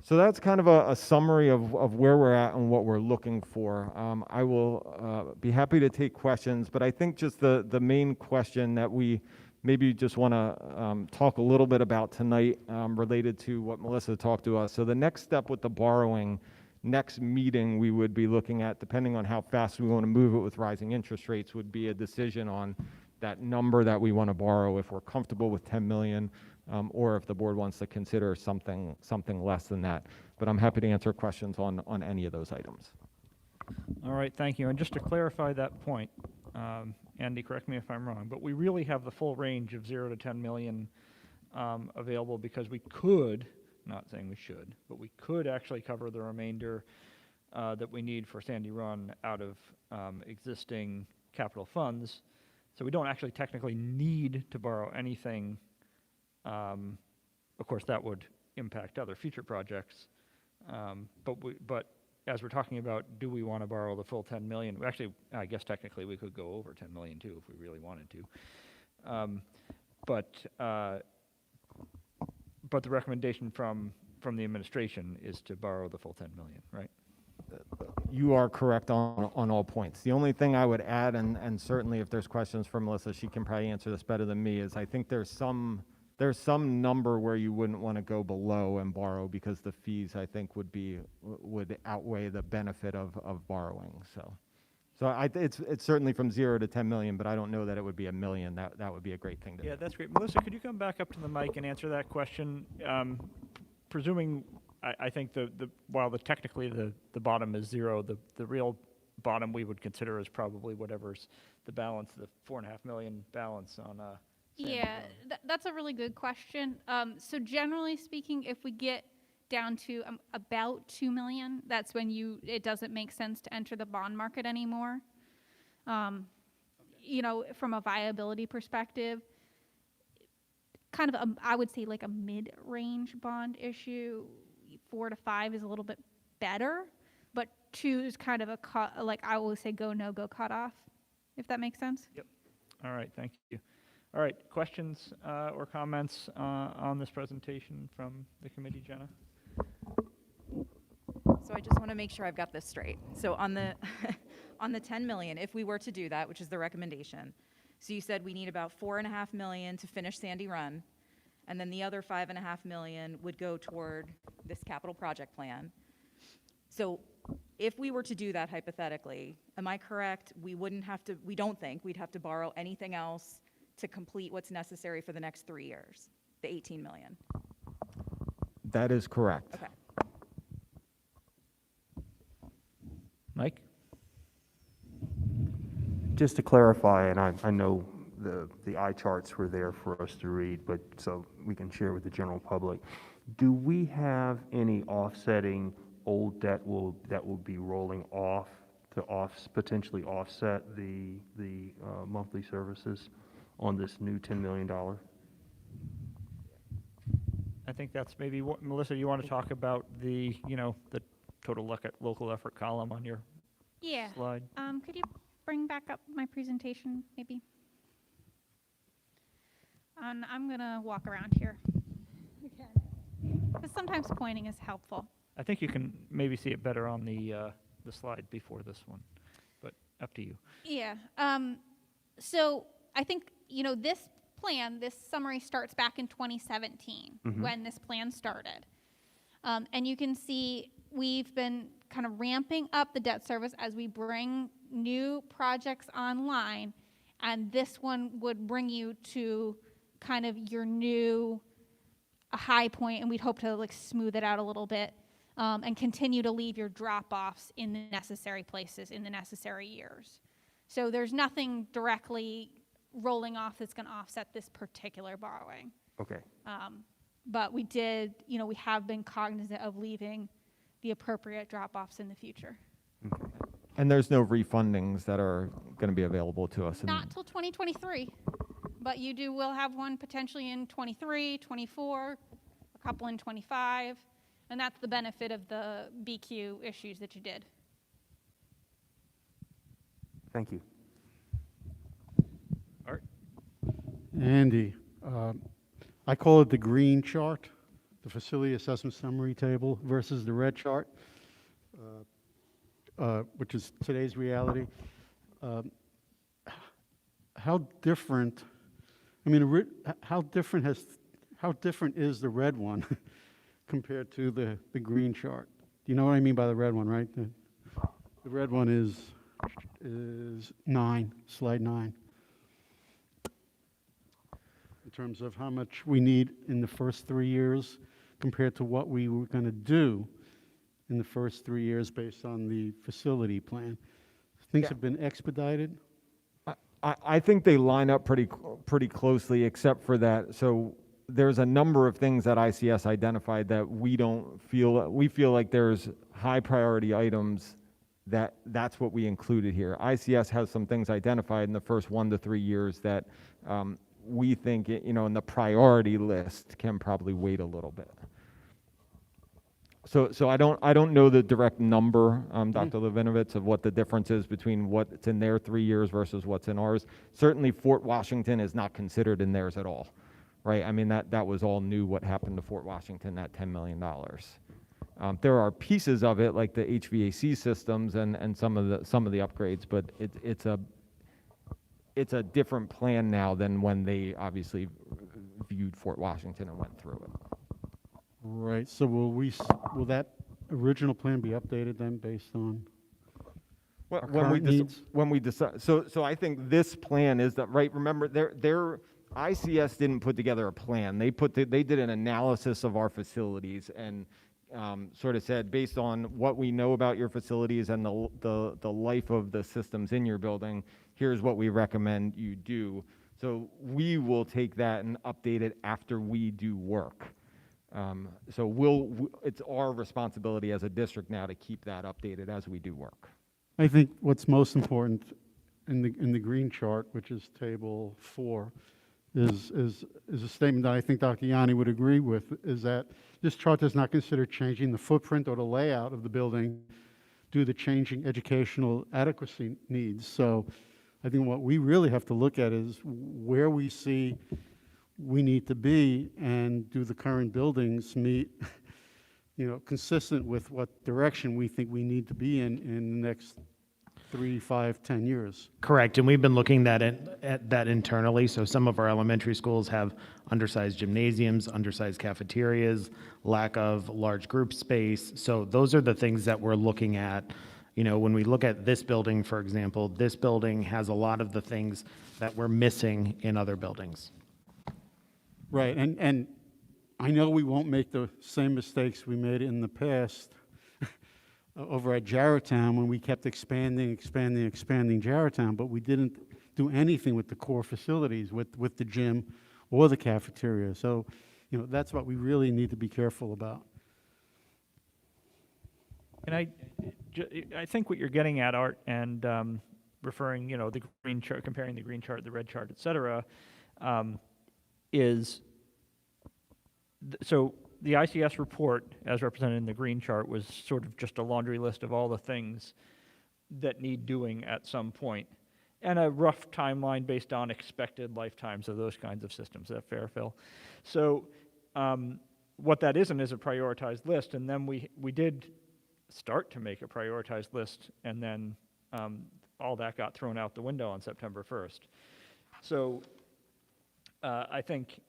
So that's kind of a summary of where we're at and what we're looking for. I will be happy to take questions, but I think just the main question that we maybe just want to talk a little bit about tonight related to what Melissa talked to us. So the next step with the borrowing, next meeting we would be looking at, depending on how fast we want to move it with rising interest rates, would be a decision on that number that we want to borrow, if we're comfortable with 10 million, or if the board wants to consider something less than that. But I'm happy to answer questions on any of those items. All right, thank you. And just to clarify that point, Andy, correct me if I'm wrong, but we really have the full range of 0 to 10 million available, because we could, not saying we should, but we could actually cover the remainder that we need for Sandy Run out of existing capital funds. So we don't actually technically need to borrow anything. Of course, that would impact other future projects. But as we're talking about, do we want to borrow the full 10 million? Actually, I guess technically we could go over 10 million too if we really wanted to. But the recommendation from the administration is to borrow the full 10 million, right? You are correct on all points. The only thing I would add, and certainly if there's questions for Melissa, she can probably answer this better than me, is I think there's some number where you wouldn't want to go below and borrow, because the fees, I think, would outweigh the benefit of borrowing. So it's certainly from 0 to 10 million, but I don't know that it would be $1 million. That would be a great thing to do. Yeah, that's great. Melissa, could you come back up to the mic and answer that question? Presuming, I think while technically the bottom is 0, the real bottom we would consider is probably whatever's the balance, the $4.5 million balance on Sandy Yeah, Run. that's a really good question. So generally speaking, if we get down to about 2 million, that's when it doesn't make sense to enter the bond market anymore. You know, from a viability perspective, kind of I would say like a mid-range bond issue. 4 to 5 is a little bit better, but 2 is kind of like I always say go, no go cutoff, if that makes sense. Yep. All right, thank you. All right, questions or comments on this presentation from the committee, Jenna? So I just want to make sure I've got this straight. So on the on the 10 million, if we were to do that, which is the recommendation, so you said we need about 4.5 million to finish Sandy Run, and then the other 5.5 million would go toward this capital project plan. So if we were to do that hypothetically, am I correct? We don't think we'd have to borrow anything else to complete what's necessary for the next 3 years, the 18 million. That is correct. Okay. Mike? Just to clarify, and I know the eye charts were there for us to read, but so we can share with the general public. Do we have any offsetting old debt that will be rolling off to potentially offset the monthly services on this new $10 million? I think that's maybe what, Melissa, you want to talk about the total local effort column on your slide? Could you bring back up my presentation, maybe? And I'm gonna walk around here. Because sometimes pointing is helpful. I think you can maybe see it better on the slide before this one, but up to you. Yeah. So I think, this summary starts back in 2017 when this plan started. And you can see we've been kind of ramping up the debt service as we bring new projects online. And this one would bring you to kind of your new high point, and we'd hope to smooth it out a little bit and continue to leave your drop-offs in the necessary places in the necessary years. So there's nothing directly rolling off that's going to offset this particular borrowing. Okay. But we have been cognizant of leaving the appropriate drop-offs in the future. Okay. And there's no refundings that are going to be available to us. Not till 2023, but will have one potentially in 23, 24, a couple in 25, and that's the benefit of the BQ issues that you did. Thank you. Art? Andy, I call it the green chart the facility assessment summary table versus the red chart, which is today's reality. How different, I mean, how different is the red one compared to the green chart? Do you know what I mean by the red one, right? The red one is 9, slide 9. In terms of how much we need in the first 3 years compared to what we were going to do in the first 3 years based on the facility plan. Things have been expedited. I think they line up pretty closely, except for that. So there's a number of things that ICS identified that we feel like there's high priority items that's what we included here. ICS has some things identified in the first 1 to 3 years that we think, in the priority list can probably wait a little bit. So I don't know the direct number, Dr. Levinovitz, of what the difference is between what's in their 3 years versus what's in ours. Certainly Fort Washington is not considered in theirs at all, right? I mean, that was all new what happened to Fort Washington, that $10 million. There are pieces of it like the HVAC systems and some of the upgrades, but it's a different plan now than when they obviously viewed Fort Washington and went through it. Right, so will that original plan be updated then based on our current needs? When we decide, so I think this plan is that, right, remember, their ICS didn't put together a plan. They did an analysis of our facilities and sort of said, based on what we know about your facilities and the life of the systems in your building, here's what we recommend you do. So we will take that and update it after we do work. So it's our responsibility as a district now to keep that updated as we do work. I think what's most important in the green chart, which is table 4, is a statement that I think Dr. Yanni would agree with, is that this chart does not consider changing the footprint or the layout of the building due to changing educational adequacy needs. So I think what we really have to look at is where we see we need to be, and do the current buildings meet, consistent with what direction we think we need to be in the next 3, 5, 10 years. Correct, and we've been looking at that internally. So some of our elementary schools have undersized gymnasiums, undersized cafeterias, lack of large group space. So those are the things that we're looking at. When we look at this building, for example, this building has a lot of the things that we're missing in other buildings. Right, and I know we won't make the same mistakes we made in the past over at Jarretttown when we kept expanding Jarretttown, but we didn't do anything with the core facilities, with the gym or the cafeteria. So, that's what we really need to be careful about. And I think what you're getting at, Art, and referring, the green chart, comparing the green chart, the red chart, et cetera, is, so the ICS report, as represented in the green chart, was sort of just a laundry list of all the things that need doing at some point, and a rough timeline based on expected lifetimes of those kinds of systems. Is that fair, Phil? So what that isn't is a prioritized list, and then we did start to make a prioritized list, and then all that got thrown out the window on September 1st. So I think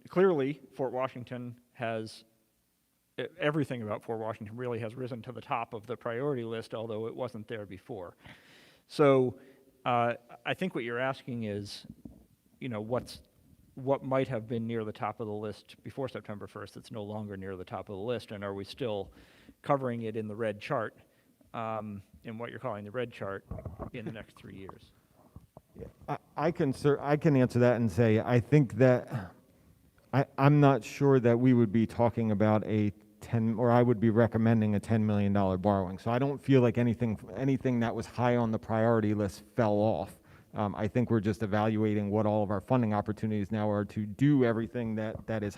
clearly Fort Washington has, everything about Fort Washington really has risen to the top of the priority list, although it wasn't there before. So I think what you're asking is, what might have been near the top of the list before September 1st that's no longer near the top of the list, and are we still covering it in the red chart, in what you're calling the red chart, in the next 3 years? I can answer that and say, I think that I'm not sure that we would be talking about I would be recommending a $10 million borrowing. So I don't feel like anything that was high on the priority list fell off. I think we're just evaluating what all of our funding opportunities now are to do everything that is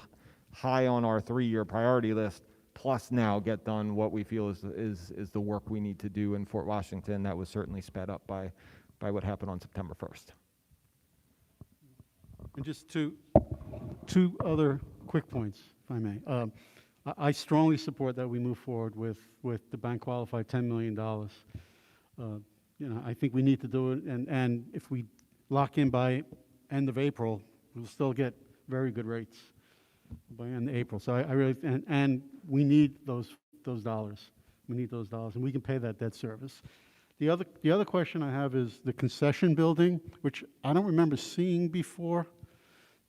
high on our 3-year priority list, plus now get done what we feel is the work we need to do in Fort Washington. That was certainly sped up by what happened on September 1st. And just two other quick points, if may. I strongly support that we move forward with the bank qualified $10 million. You know, I think we need to do it, and if we lock in by end of April, we'll still get very good rates by end of April. So I really, and we need those dollars. We need those dollars, and we can pay that debt service. The other question I have is the concession building, which I don't remember seeing before.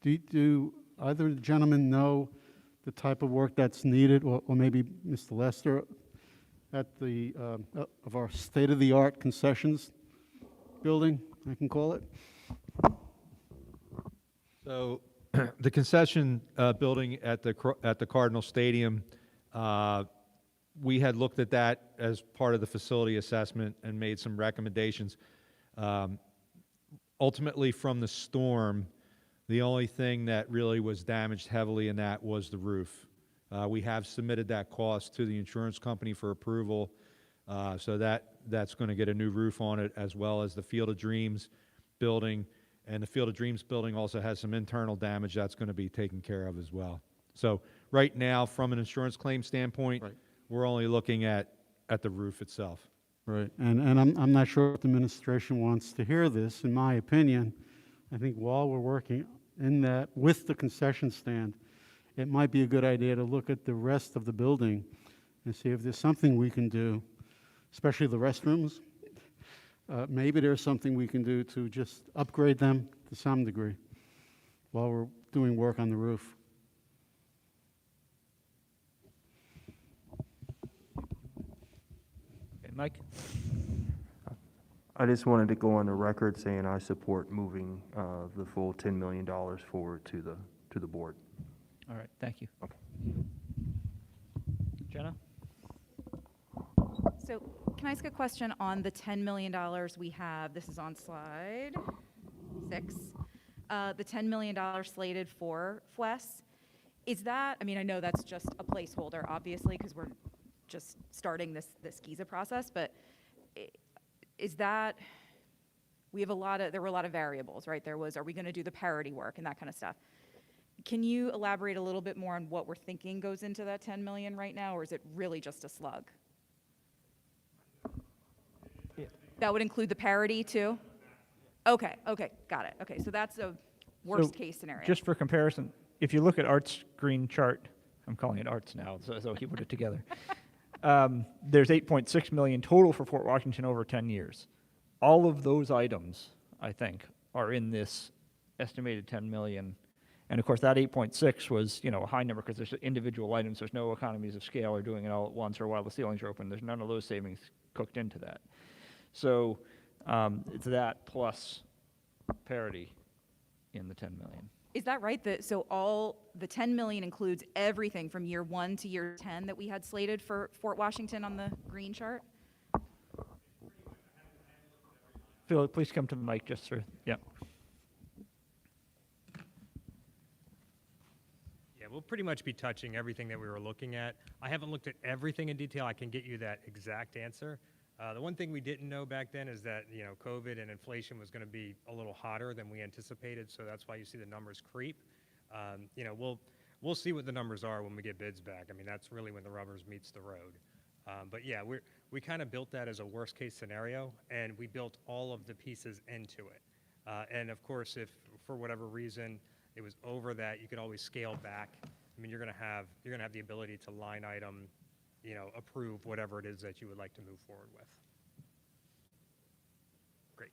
Do either gentlemen know the type of work that's needed, or maybe Mr. Lester, at the of our state-of-the-art concessions building, I can call it? So the concession building at the Cardinal Stadium, we had looked at that as part of the facility assessment and made some recommendations. Ultimately, from the storm, the only thing that really was damaged heavily in that was the roof. We have submitted that cost to the insurance company for approval, so that's going to get a new roof on it, as well as the Field of Dreams building. And the Field of Dreams building also has some internal damage that's going to be taken care of as well. So right now, from an insurance claim standpoint, Right. we're only looking at the roof itself. Right, and I'm not sure if the administration wants to hear this. In my opinion, I think while we're working in that with the concession stand, it might be a good idea to look at the rest of the building and see if there's something we can do, especially the restrooms. Maybe there's something we can do to just upgrade them to some degree while we're doing work on the roof. Okay, Mike? I just wanted to go on the record saying I support moving the full $10 million forward to the board. All right, thank you. Okay. Jenna? So can I ask a question on the $10 million we have? This is on slide 6. The $10 million slated for FWES. Is that, I mean, I know that's just a placeholder, obviously, because we're just starting this GIZA process, but is that, there were a lot of variables, right? There was, are we going to do the parity work and that kind of stuff? Can you elaborate a little bit more on what we're thinking goes into that 10 million right now, or is it really just a slug? Yeah. That would include the parity too? Okay, got it. Okay, so that's a worst case scenario. Just for comparison, if you look at Art's green chart, I'm calling it Art's now, so he put it together. There's 8.6 million total for Fort Washington over 10 years. All of those items, I think, are in this estimated 10 million. And of course, that 8.6 was, a high number because there's individual items. There's no economies of scale or doing it all at once or while the ceilings are open. There's none of those savings cooked into that. So it's that plus parity in the 10 million. Is that right? So all the 10 million includes everything from year 1 to year 10 that we had slated for Fort Washington on the green chart? Phil, please come to the mic just for, yeah. Yeah, we'll pretty much be touching everything that we were looking at. I haven't looked at everything in detail. I can get you that exact answer. The one thing we didn't know back then is that, COVID and inflation was going to be a little hotter than we anticipated, so that's why you see the numbers creep. We'll see what the numbers are when we get bids back. I mean, that's really when the rubber meets the road. But yeah, we kind of built that as a worst case scenario, and we built all of the pieces into it. And of course, if for whatever reason it was over that, you could always scale back. I mean, you're going to have the ability to line item, approve whatever it is that you would like to move forward with. Great.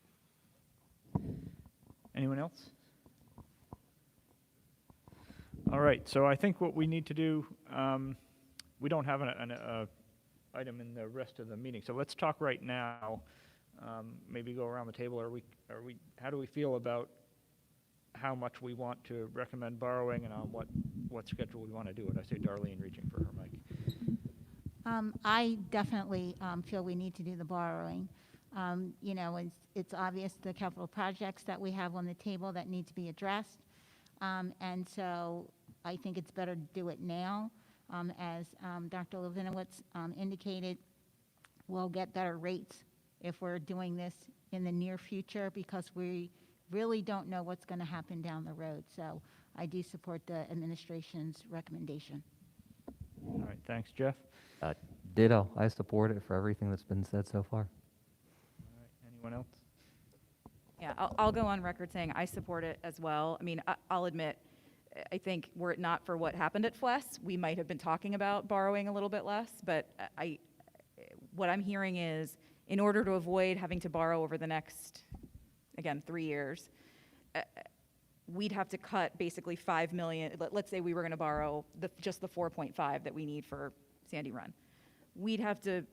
Anyone else? All right, so I think what we need to do, we don't have an item in the rest of the meeting, so let's talk right now. Maybe go around the table. How do we feel about how much we want to recommend borrowing and on what schedule we want to do it? I see Darlene reaching for her mic. I definitely feel we need to do the borrowing. It's obvious the capital projects that we have on the table that need to be addressed. And so I think it's better to do it now. As Dr. Levinowitz indicated, we'll get better rates if we're doing this in the near future because we really don't know what's going to happen down the road. So I do support the administration's recommendation. All right, thanks, Jeff. Ditto. I support it for everything that's been said so far. All right, anyone else? Yeah, I'll go on record saying I support it as well. I mean, I'll admit, I think were it not for what happened at FLES, we might have been talking about borrowing a little bit less, but what I'm hearing is in order to avoid having to borrow over the next, again, 3 years, we'd have to cut basically 5 million. Let's say we were going to borrow just the 4.5 that we need for Sandy Run. We'd have to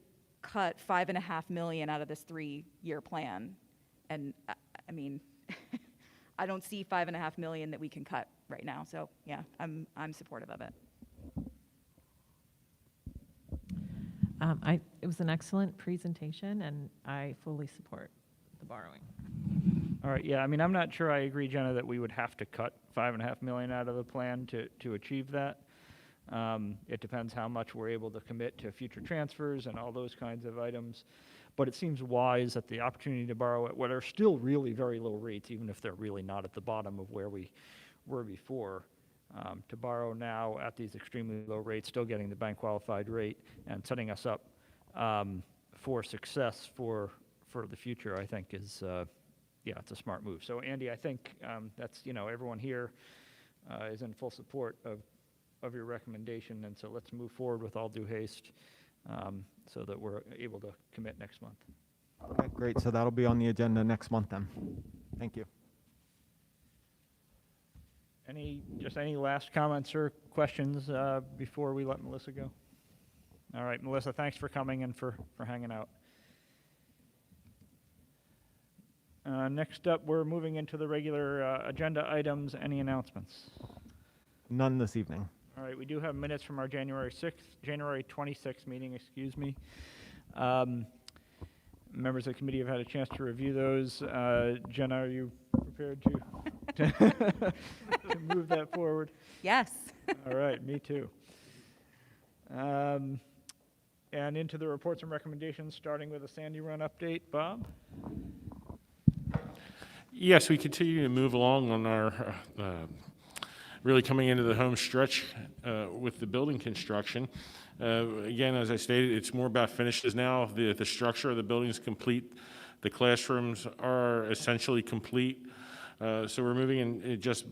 cut 5.5 million out of this 3-year plan. And I mean, I don't see 5.5 million that we can cut right now. So yeah, I'm supportive of it. It was an excellent presentation, and I fully support the borrowing. All right, yeah, I mean, I'm not sure I agree, Jenna, that we would have to cut 5.5 million out of the plan to achieve that. It depends how much we're able to commit to future transfers and all those kinds of items. But it seems wise that the opportunity to borrow at what are still really very low rates, even if they're really not at the bottom of where we were before, to borrow now at these extremely low rates, still getting the bank qualified rate and setting us up for success for the future, I think is, yeah, it's a smart move. So Andy, I think that's, everyone here is in full support of your recommendation, and so let's move forward with all due haste so that we're able to commit next month. Okay, great. So that'll be on the agenda next month then. Thank you. Any last comments or questions before we let Melissa go? All right, Melissa, thanks for coming and for hanging out. Next up, we're moving into the regular agenda items. Any announcements? None this evening. All right, we do have minutes from our January 26th meeting, excuse me. Members of the committee have had a chance to review those. Jenna, are you prepared to move that forward? Yes. All right, me too. And into the reports and recommendations, starting with a Sandy Run update. Bob? Yes, we continue to move along on our really coming into the home stretch with the building construction. Again, as I stated, it's more about finishes now. The structure of the building is complete. The classrooms are essentially complete. So we're moving in just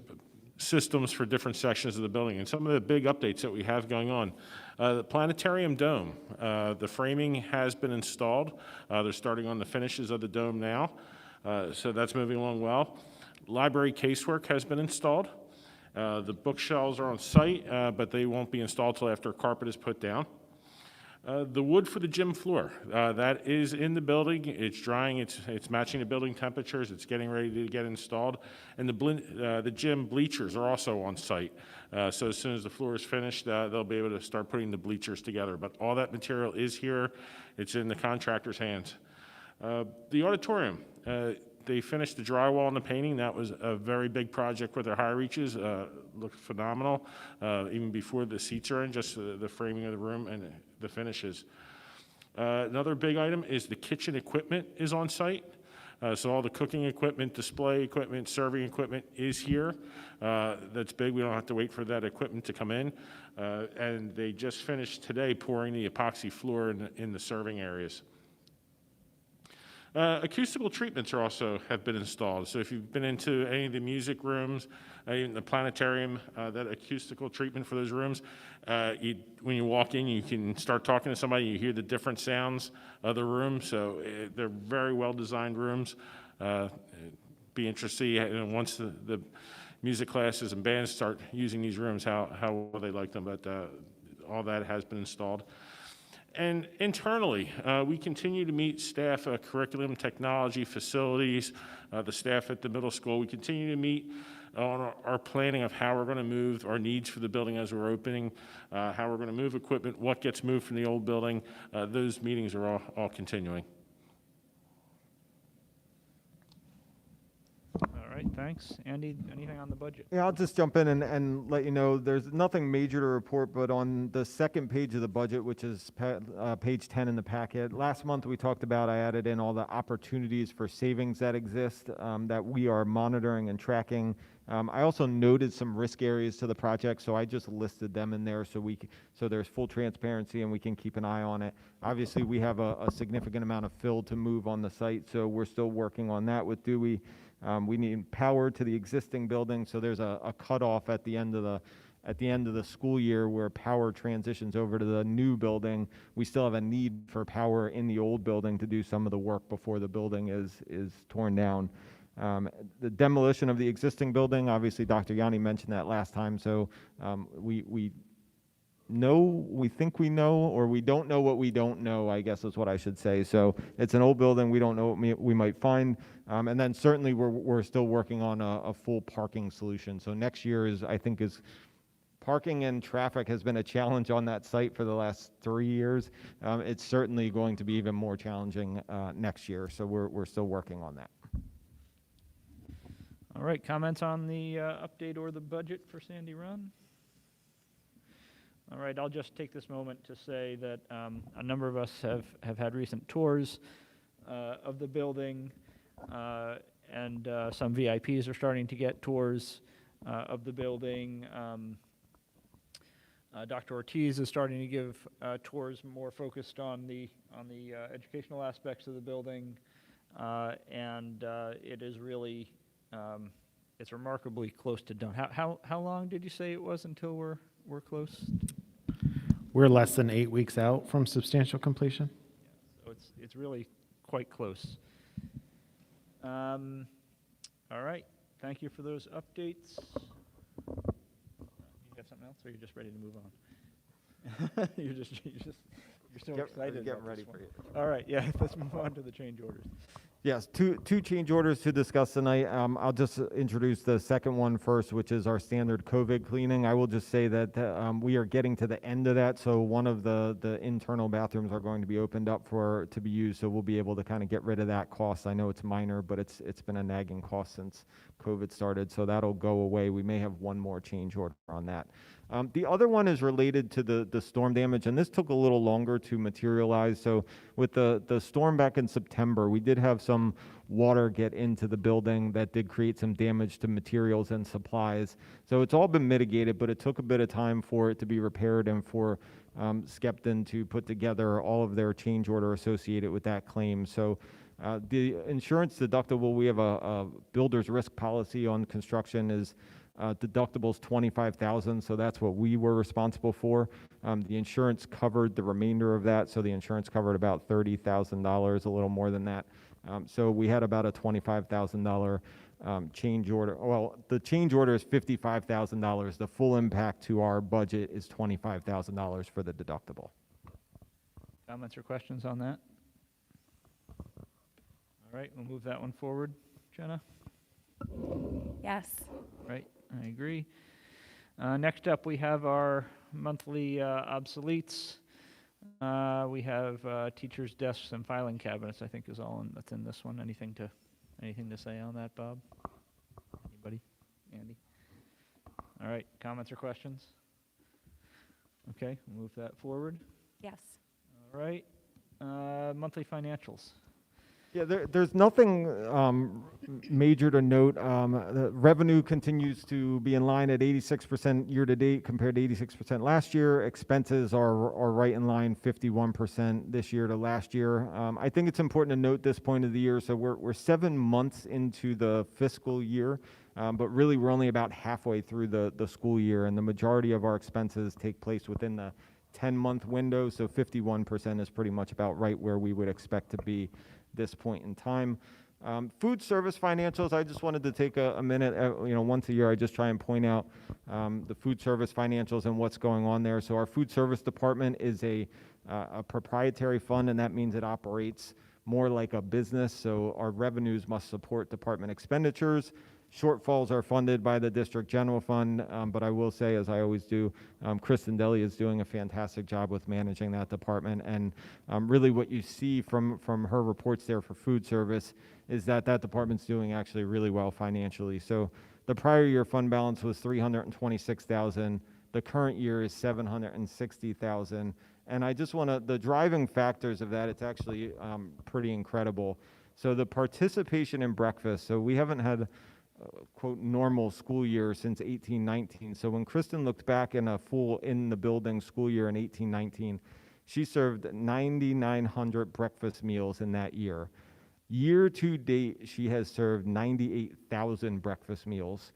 systems for different sections of the building. And some of the big updates that we have going on. The planetarium dome, the framing has been installed. They're starting on the finishes of the dome now. So that's moving along well. Library casework has been installed. The bookshelves are on site, but they won't be installed till after carpet is put down. The wood for the gym floor, that is in the building. It's drying. It's matching the building temperatures. It's getting ready to get installed. And the gym bleachers are also on site. So as soon as the floor is finished, they'll be able to start putting the bleachers together. But all that material is here. It's in the contractor's hands. The auditorium, they finished the drywall and the painting. That was a very big project with their high reaches. Looked phenomenal, even before the seats are in, just the framing of the room and the finishes. Another big item is the kitchen equipment is on site. So all the cooking equipment, display equipment, serving equipment is here. That's big. We don't have to wait for that equipment to come in. And they just finished today pouring the epoxy floor in the serving areas. Acoustical treatments have been installed. So if you've been into any of the music rooms, in the planetarium, that acoustical treatment for those rooms, when you walk in, you can start talking to somebody, you hear the different sounds of the room. So they're very well-designed rooms. Be interested, once the music classes and bands start using these rooms, how well they like them, but all that has been installed. And internally, we continue to meet staff, curriculum, technology, facilities, the staff at the middle school. We continue to meet on our planning of how we're going to move our needs for the building as we're opening, how we're going to move equipment, what gets moved from the old building. Those meetings are all continuing. All right, thanks. Andy, anything on the budget? Yeah, I'll just jump in and let you know there's nothing major to report, but on the second page of the budget, which is page 10 in the packet, last month we talked about, I added in all the opportunities for savings that exist that we are monitoring and tracking I also noted some risk areas to the project, so I just listed them in there so there's full transparency and we can keep an eye on it. Obviously, we have a significant amount of fill to move on the site, so we're still working on that with Dewey. We need power to the existing building, so there's a cutoff at the end of the school year where power transitions over to the new building. We still have a need for power in the old building to do some of the work before the building is torn down. The demolition of the existing building, obviously Dr. Yanni mentioned that last time, so we think we know, or we don't know what we don't know, I guess is what I should say. So it's an old building, we don't know what we might find, and then certainly we're still working on a full parking solution. So next year I think parking and traffic has been a challenge on that site for the last 3 years. It's certainly going to be even more challenging next year, so we're still working on that. All right, comments on the update or the budget for Sandy Run? All right, I'll just take this moment to say that a number of us have had recent tours of the building, and some VIPs are starting to get tours of the building. Dr. Ortiz is starting to give tours more focused on the educational aspects of the building, and it is really it's remarkably close to done. How long did you say it was until we're close? We're less than 8 weeks out from substantial completion. So it's really quite close. All right, thank you for those updates. You got something else, or you're just ready to move on? you're so excited. Getting ready for you. All right, yeah, let's move on to the change orders. Yes, two change orders to discuss tonight. I'll just introduce the second one first, which is our standard COVID cleaning. I will just say that we are getting to the end of that, so one of the internal bathrooms are going to be opened up to be used, so we'll be able to kind of get rid of that cost. I know it's minor, but it's been a nagging cost since COVID started, so that'll go away. We may have one more change order on that. The other one is related to the storm damage, and this took a little longer to materialize. So with the storm back in September, we did have some water get into the building that did create some damage to materials and supplies. So it's all been mitigated, but it took a bit of time for it to be repaired and for Skepton to put together all of their change order associated with that claim. So the insurance deductible, we have a builder's risk policy on construction is deductible's $25,000, so that's what we were responsible for. The insurance covered the remainder of that, so the insurance covered about $30,000, a little more than that. So we had about a $25,000 change order. Well, the change order is $55,000. The full impact to our budget is $25,000 for the deductible. Comments or questions on that? All right, we'll move that one forward. Jenna? Yes. Right, I agree. Next up, we have our monthly obsoletes. We have teachers' desks and filing cabinets, I think is all that's in this one. Anything to say on that, Bob? Anybody? Andy? All right, comments or questions? Okay, we'll move that forward. Yes. All right, monthly financials. Yeah, there's nothing major to note. The revenue continues to be in line at 86% year to date compared to 86% last year. Expenses are right in line, 51% this year to last year. I think it's important to note this point of the year. So we're 7 months into the fiscal year, but really we're only about halfway through the school year, and the majority of our expenses take place within the 10-month window. So 51% is pretty much about right where we would expect to be this point in time. Food service financials, I just wanted to take a minute, once a year I just try and point out the food service financials and what's going on there. So our food service department is a proprietary fund, and that means it operates more like a business. So our revenues must support department expenditures. Shortfalls are funded by the district general fund, but I will say, as I always do, Kristen Deli is doing a fantastic job with managing that department. And really what you see from her reports there for food service is that department's doing actually really well financially. So the prior year fund balance was $326,000. The current year is $760,000. And I just want to, the driving factors of that, it's actually pretty incredible. So the participation in breakfast, so we haven't had quote, normal school year since 1819. So when Kristen looked back in a full in-the-building school year in 1819, she served 9,900 breakfast meals in that year. Year to date, she has served 98,000 breakfast meals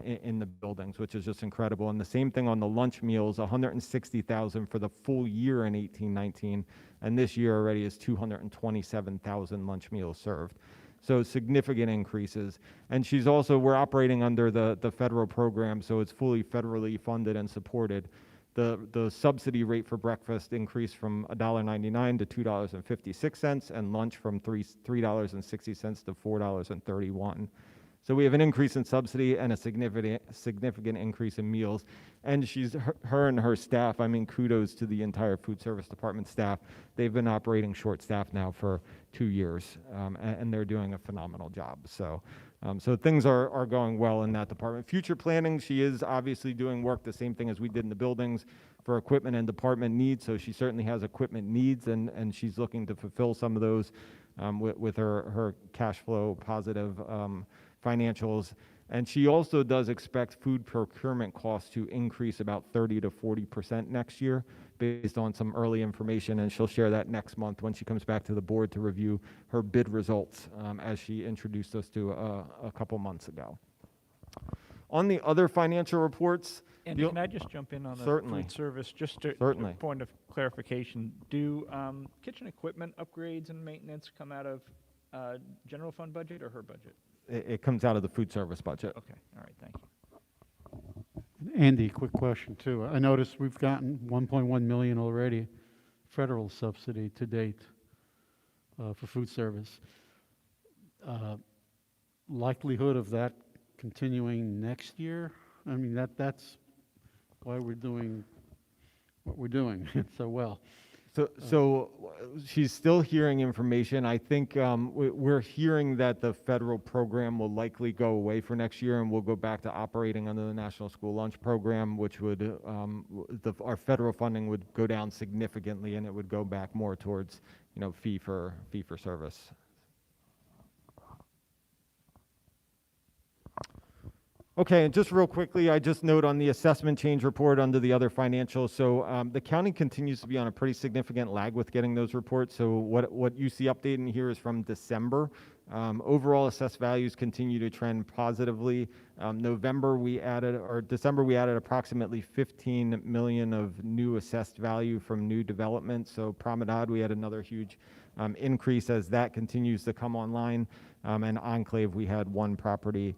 in the buildings, which is just incredible. And the same thing on the lunch meals, 160,000 for the full year in 1819, and this year already is 227,000 lunch meals served. So significant increases. And she's also, we're operating under the federal program, so it's fully federally funded and supported. The subsidy rate for breakfast increased from $1.99 to $2.56, and lunch from $3.60 to $4.31. So we have an increase in subsidy and a significant increase in meals. And her and her staff, I mean, kudos to the entire food service department staff. They've been operating short staff now for 2 years, and they're doing a phenomenal job. So things are going well in that department. Future planning, she is obviously doing work, the same thing as we did in the buildings, for equipment and department needs. So she certainly has equipment needs, and she's looking to fulfill some of those with her cash flow positive financials. And she also does expect food procurement costs to increase about 30 to 40% next year based on some early information, and she'll share that next month when she comes back to the board to review her bid results, as she introduced us to a couple months ago. On the other financial reports, And can I just jump in on the Certainly. food service, just to Certainly. point of clarification? Do kitchen equipment upgrades and maintenance come out of general fund budget or her budget? It comes out of the food service budget. Okay, all right, thank you. Andy, quick question too. I noticed we've gotten 1.1 million already federal subsidy to date for food service. Likelihood of that continuing next year? I mean, that's why we're doing what we're doing so well. So she's still hearing information. I think we're hearing that the federal program will likely go away for next year, and we'll go back to operating under the National School Lunch Program, which would our federal funding would go down significantly, and it would go back more towards fee for service. Okay, and just real quickly, I just note on the assessment change report under the other financials, so the county continues to be on a pretty significant lag with getting those reports. So what you see updated in here is from December. Overall assessed values continue to trend positively. December we added approximately 15 million of new assessed value from new development. So Promenade, we had another huge increase as that continues to come online. And Enclave, we had one property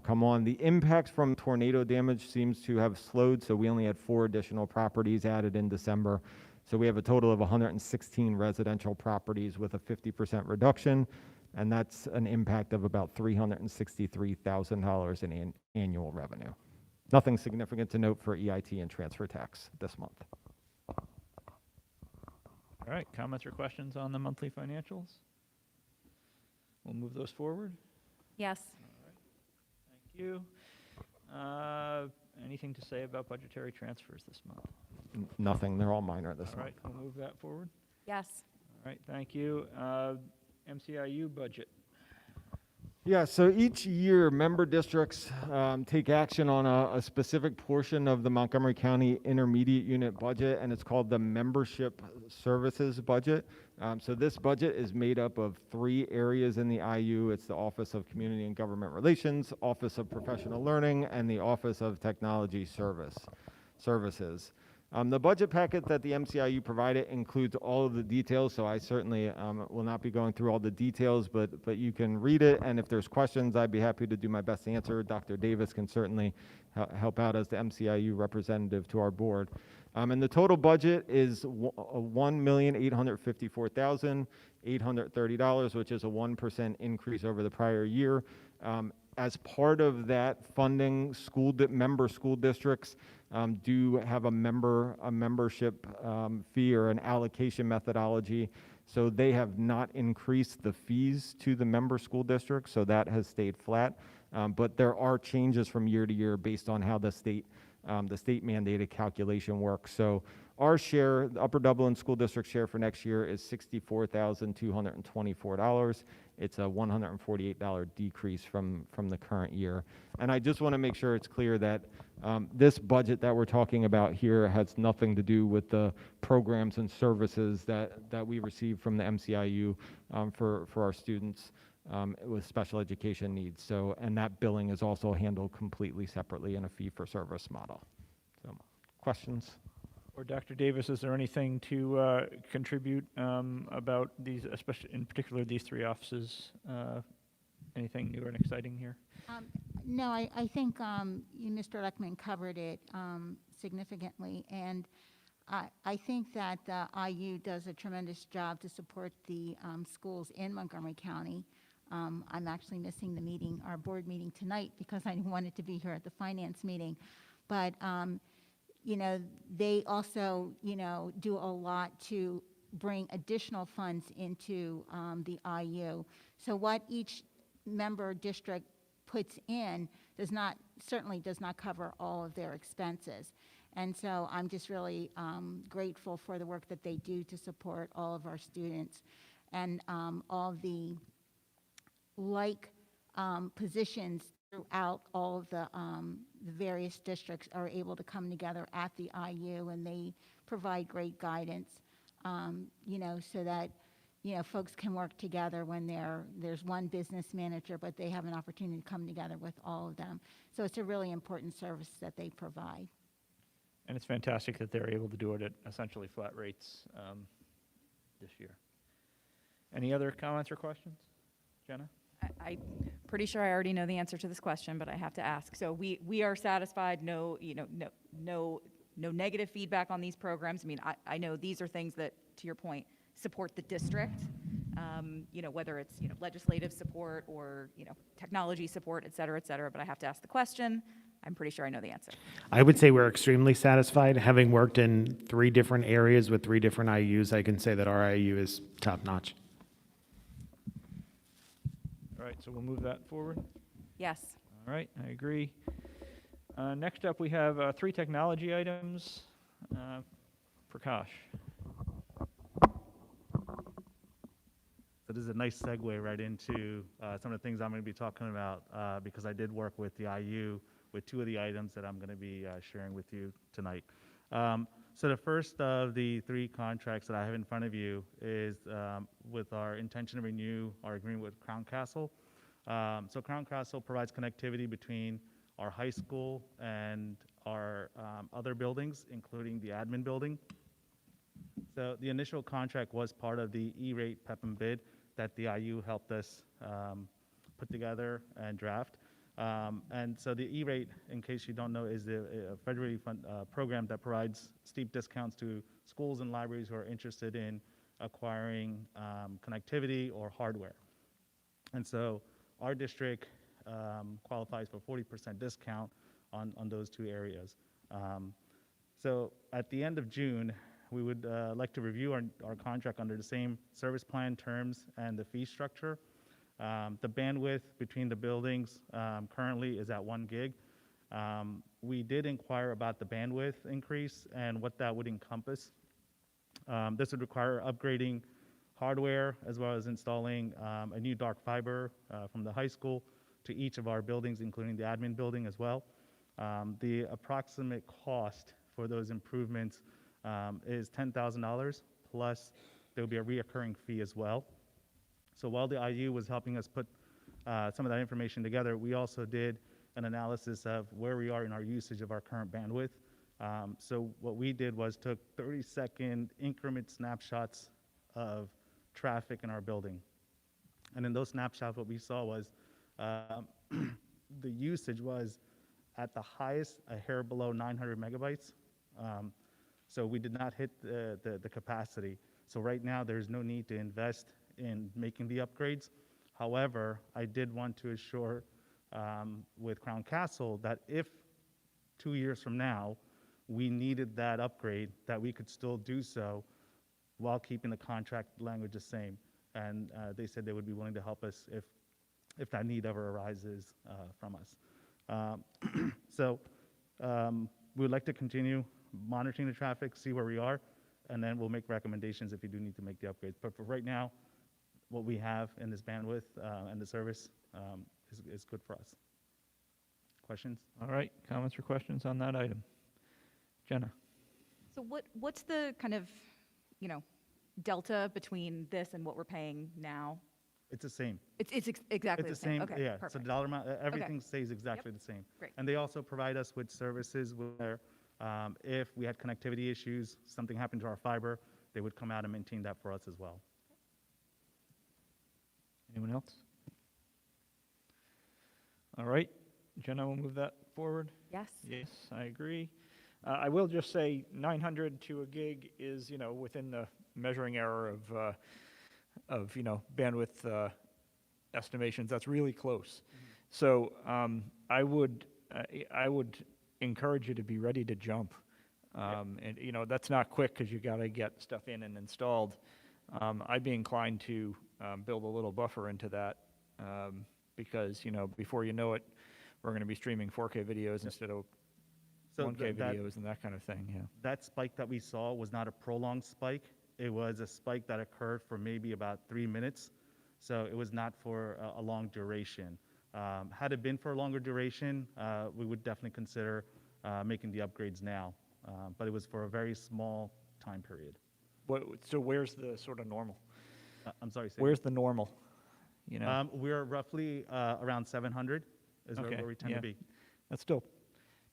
come on. The impacts from tornado damage seems to have slowed, so we only had 4 additional properties added in December. So we have a total of 116 residential properties with a 50% reduction, and that's an impact of about $363,000 in annual revenue. Nothing significant to note for EIT and transfer tax this month. All right, comments or questions on the monthly financials? We'll move those forward. Yes. Thank you. Anything to say about budgetary transfers this month? Nothing. They're all minor this All month. right, we'll move that forward. Yes. All right, thank you. MCIU budget. Yeah, so each year, member districts take action on a specific portion of the Montgomery County Intermediate Unit budget, and it's called the Membership Services Budget. So this budget is made up of 3 areas in the IU. It's the Office of Community and Government Relations, Office of Professional Learning, and the Office of Technology Services. The budget packet that the MCIU provided includes all of the details, so I certainly will not be going through all the details, but you can read it, and if there's questions, I'd be happy to do my best to answer. Dr. Davis can certainly help out as the MCIU representative to our board. And the total budget is $1,854,830, which is a 1% increase over the prior year. As part of that funding, member school districts do have a membership fee or an allocation methodology. So they have not increased the fees to the member school districts, so that has stayed flat. But there are changes from year to year based on how the state the state mandated calculation works. So our share, the Upper Dublin School District share for next year is $64,224. It's a $148 decrease from the current year. And I just want to make sure it's clear that this budget that we're talking about here has nothing to do with the programs and services that we receive from the MCIU for our students with special education needs. So, and that billing is also handled completely separately in a fee-for-service model. So, questions? Or Dr. Davis, is there anything to contribute about these, especially in particular these three offices? Anything new and exciting here? No, I think Mr. Leckman covered it significantly, and I think that the IU does a tremendous job to support the schools in Montgomery County. I'm actually missing the meeting, our board meeting tonight, because I wanted to be here at the finance meeting. But, you know, they also, you know, do a lot to bring additional funds into the IU. So what each member district puts in certainly does not cover all of their expenses. And so I'm just really grateful for the work that they do to support all of our students, and all the positions throughout all of the various districts are able to come together at the IU, and they provide great guidance, you know, so that, you know, folks can work together when there's one business manager, but they have an opportunity to come together with all of them. So it's a really important service that they provide. And it's fantastic that they're able to do it at essentially flat rates this year. Any other comments or questions? Jenna? I'm pretty sure I already know the answer to this question, but I have to ask. So we are satisfied, no negative feedback on these programs. I mean, I know these are things that, to your point, support the district, you know, whether it's, you know, legislative support or, you know, technology support, et cetera, but I have to ask the question. I'm pretty sure I know the answer. I would say we're extremely satisfied. Having worked in 3 different areas with 3 different IUs, I can say that our IU is top-notch. All right, so we'll move that forward. Yes. All right, I agree. Next up, we have 3 technology items. Prakash. So this is a nice segue right into some of the things I'm going to be talking about because I did work with the IU with 2 of the items that I'm going to be sharing with you tonight. So the first of the 3 contracts that I have in front of you is with our intention to renew our agreement with Crown Castle. So Crown Castle provides connectivity between our high school and our other buildings, including the admin building. So the initial contract was part of the E-rate PEPM bid that the IU helped us put together and draft. And so the E-rate, in case you don't know, is a federally funded program that provides steep discounts to schools and libraries who are interested in acquiring connectivity or hardware. And so our district qualifies for 40% discount on those 2 areas. So at the end of June, we would like to review our contract under the same service plan terms and the fee structure. The bandwidth between the buildings currently is at 1 gig. We did inquire about the bandwidth increase and what that would encompass. This would require upgrading hardware as well as installing a new dark fiber from the high school to each of our buildings, including the admin building as well. The approximate cost for those improvements is $10,000, plus there will be a reoccurring fee as well. So while the IU was helping us put some of that information together, we also did an analysis of where we are in our usage of our current bandwidth. So what we did was took 30-second increment snapshots of traffic in our building. And in those snapshots, what we saw was the usage was at the highest, a hair below 900 megabytes. So we did not hit the capacity. So right now, there's no need to invest in making the upgrades. However, I did want to assure with Crown Castle that if 2 years from now we needed that upgrade, that we could still do so while keeping the contract language the same. And they said they would be willing to help us if that need ever arises from us. So We would like to continue monitoring the traffic, see where we are, and then we'll make recommendations if we do need to make the upgrades. But for right now, what we have in this bandwidth and the service is good for us. Questions? All right, comments or questions on that item? Jenna? So what's the kind of, delta between this and what we're paying now? It's the same. It's exactly It's the same, Okay, yeah. So perfect. the dollar amount, everything stays exactly the same. Great. And they also provide us with services where if we had connectivity issues, something happened to our fiber, they would come out and maintain that for us as well. Anyone else? All right, Jenna will move that forward. Yes. Yes, I agree. I will just say 900 to a gig is, within the measuring error of bandwidth estimations. That's really close. So I would encourage you to be ready to jump. And that's not quick because you got to get stuff in and installed. I'd be inclined to build a little buffer into that because before you know it, we're going to be streaming 4K videos instead of 1K videos and that kind of thing. Yeah. That spike that we saw was not a prolonged spike. It was a spike that occurred for maybe about 3 minutes. So it was not for a long duration. Had it been for a longer duration, we would definitely consider making the upgrades now. But it was for a very small time period. So where's the sort of normal? I'm sorry. Where's the normal? We're roughly around 700 is where we tend to be. That's still,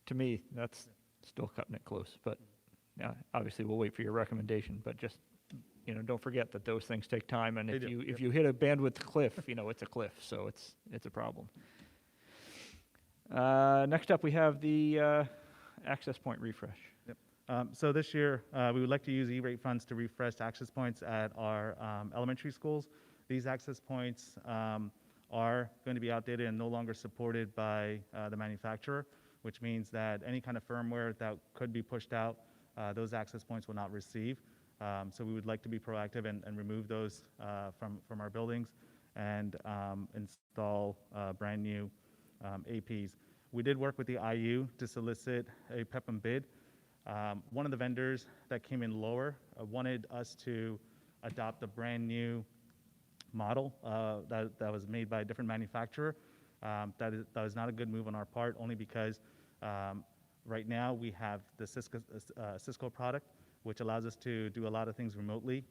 to me, that's still cutting it close. But yeah, obviously we'll wait for your recommendation. But just don't forget that those things take time. And if you hit a bandwidth cliff, it's a cliff. So it's a problem. Next up, we have the access point refresh. So this year, we would like to use E-rate funds to refresh access points at our elementary schools. These access points are going to be outdated and no longer supported by the manufacturer, which means that any kind of firmware that could be pushed out, those access points will not receive. So we would like to be proactive and remove those from our buildings and install brand new APs. We did work with the IU to solicit a PEPM bid. One of the vendors that came in lower wanted us to adopt a brand new model that was made by a different manufacturer. That is not a good move on our part, only because right now we have the Cisco product, which allows us to do a lot of things remotely.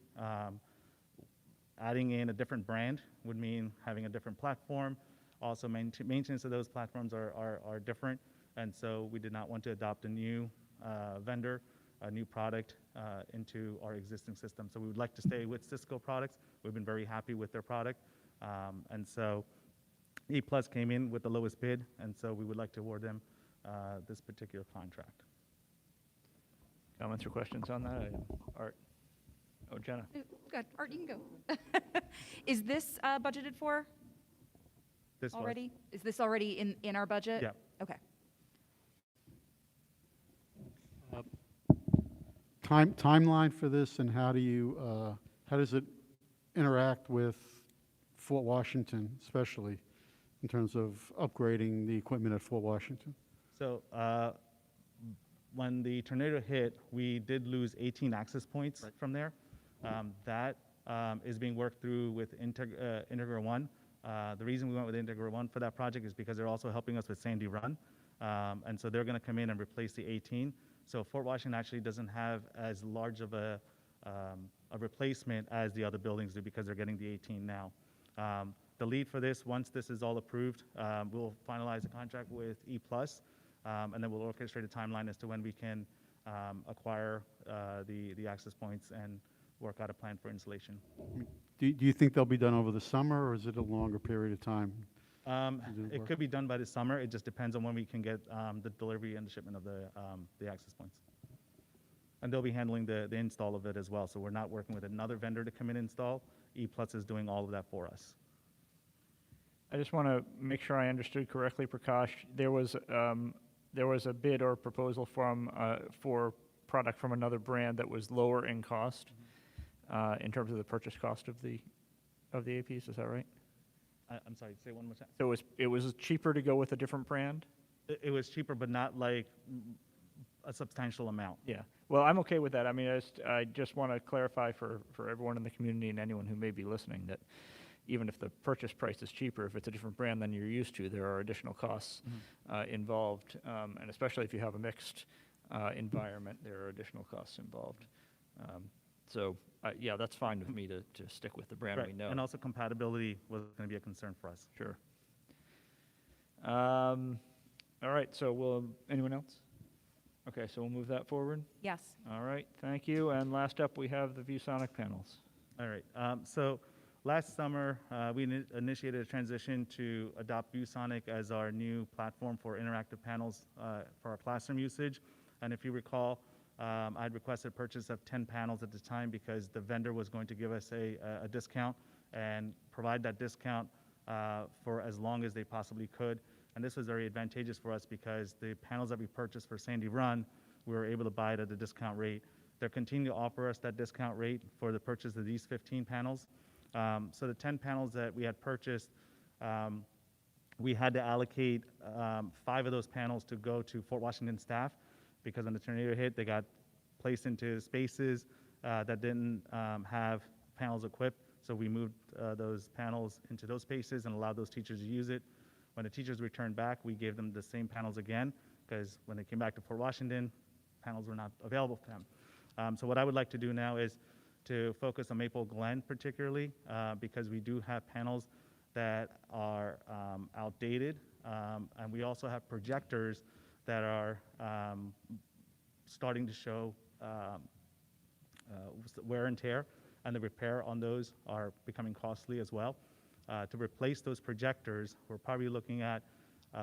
Adding in a different brand would mean having a different platform. Also, maintenance of those platforms are different, and so we did not want to adopt a new vendor, a new product into our existing system. So we would like to stay with Cisco products. We've been very happy with their product. And so E+ came in with the lowest bid, and so we would like to award them this particular contract. Comments or questions on that item? Art? Oh, Jenna. Good. Art, you can go. Is this budgeted for This was. already? Is this already in our budget? Yeah. Okay. Timeline for this, and how does it interact with Fort Washington, especially in terms of upgrading the equipment at Fort Washington? So when the tornado hit, we did lose 18 access points from there. That is being worked through with Integra One. The reason we went with Integra One for that project is because they're also helping us with Sandy Run. And so they're going to come in and replace the 18. So Fort Washington actually doesn't have as large of a replacement as the other buildings do because they're getting the 18 now. The lead for this, once this is all approved, we'll finalize the contract with E+, and then we'll orchestrate a timeline as to when we can acquire the access points and work out a plan for installation. Do you think they'll be done over the summer, or is it a longer period of time? It could be done by the summer. It just depends on when we can get the delivery and the shipment of the access points. And they'll be handling the install of it as well. So we're not working with another vendor to come in and install. E+ is doing all of that for us. I just want to make sure I understood correctly, Prakash. There was a bid or proposal for product from another brand that was lower in cost in terms of the purchase cost of the APs. Is that right? I'm sorry, say one more time. So it was cheaper to go with a different brand? It was cheaper, but not like a substantial amount. Yeah, well, I'm okay with that. I mean, I just want to clarify for everyone in the community and anyone who may be listening that even if the purchase price is cheaper, if it's a different brand than you're used to, there are additional costs involved, and especially if you have a mixed environment, there are additional costs involved. So, yeah, that's fine with me to stick with the brand we know. And also compatibility was going to be a concern for us. Sure. All right, so anyone else? Okay, so we'll move that forward. Yes. All right, thank you. And last up, we have the Viewsonic panels. All right. So last summer, we initiated a transition to adopt Viewsonic as our new platform for interactive panels for our classroom usage. And if you recall, I had requested purchase of 10 panels at the time because the vendor was going to give us a discount and provide that discount for as long as they possibly could. And this was very advantageous for us because the panels that we purchased for Sandy Run, we were able to buy it at a discount rate. They're continuing to offer us that discount rate for the purchase of these 15 panels. So the 10 panels that we had purchased, we had to allocate 5 of those panels to go to Fort Washington staff because when the tornado hit, they got placed into spaces that didn't have panels equipped. So we moved those panels into those spaces and allowed those teachers to use it. When the teachers returned back, we gave them the same panels again because when they came back to Fort Washington, panels were not available for them. So what I would like to do now is to focus on Maple Glen particularly because we do have panels that are outdated, and we also have projectors that are starting to show wear and tear, and the repair on those are becoming costly as well. To replace those projectors, we're probably looking at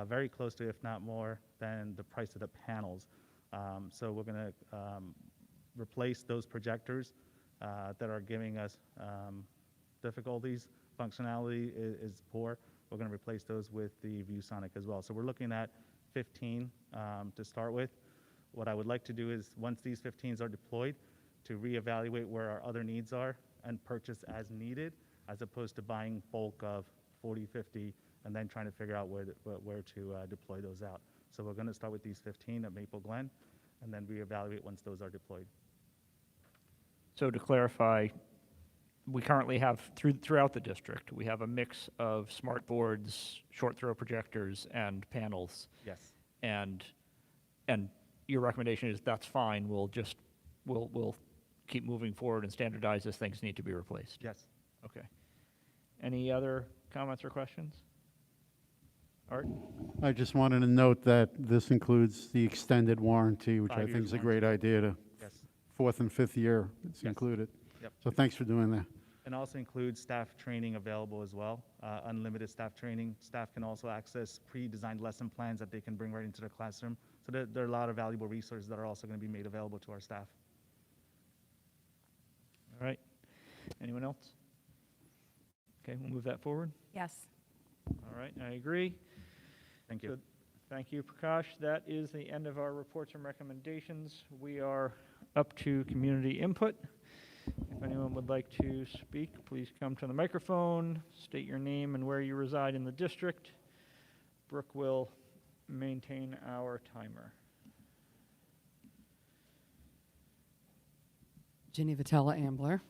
very close to, if not more, than the price of the panels. So we're going to replace those projectors that are giving us difficulties. Functionality is poor. We're going to replace those with the Viewsonic as well. So we're looking at 15 to start with. What I would like to do is, once these 15s are deployed, to reevaluate where our other needs are and purchase as needed, as opposed to buying bulk of 40, 50, and then trying to figure out where to deploy those out. So we're going to start with these 15 at Maple Glen, and then reevaluate once those are deployed. So to clarify, we currently have, throughout the district, we have a mix of smart boards, short throw projectors, and panels. Yes. And your recommendation is that's fine, we'll keep moving forward and standardize as things need to be replaced? Yes. Okay. Any other comments or questions? Art? I just wanted to note that this includes the extended warranty, which I 5 think years is a warranty. great idea to Yes. 4th and 5th year, it's Yes. included. Yep. So thanks for doing that. And also includes staff training available as well, unlimited staff training. Staff can also access pre-designed lesson plans that they can bring right into their classroom. So there are a lot of valuable resources that are also going to be made available to our staff. All right. Anyone else? Okay, we'll move that forward. Yes. All right, I agree. Thank you. So, thank you, Prakash. That is the end of our reports and recommendations. We are up to community input. If anyone would like to speak, please come to the microphone, state your name and where you reside in the district. Brooke will maintain our timer. Ginny Vitella Ambler.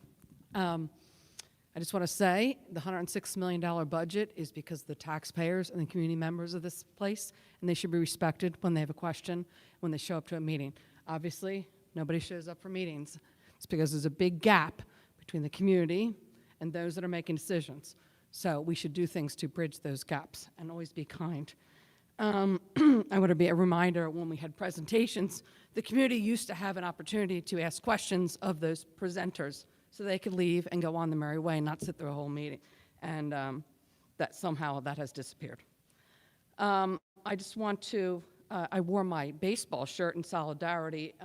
I just want to say the $106 million budget is because of the taxpayers and the community members of this place, and they should be respected when they have a question, when they show up to a meeting. Obviously, nobody shows up for meetings. It's because there's a big gap between the community and those that are making decisions. So we should do things to bridge those gaps and always be kind. I want to be a reminder, when we had presentations, the community used to have an opportunity to ask questions of those presenters so they could leave and go on the merry way and not sit through a whole meeting. And that somehow that has disappeared. I just want to, I wore my baseball shirt in solidarity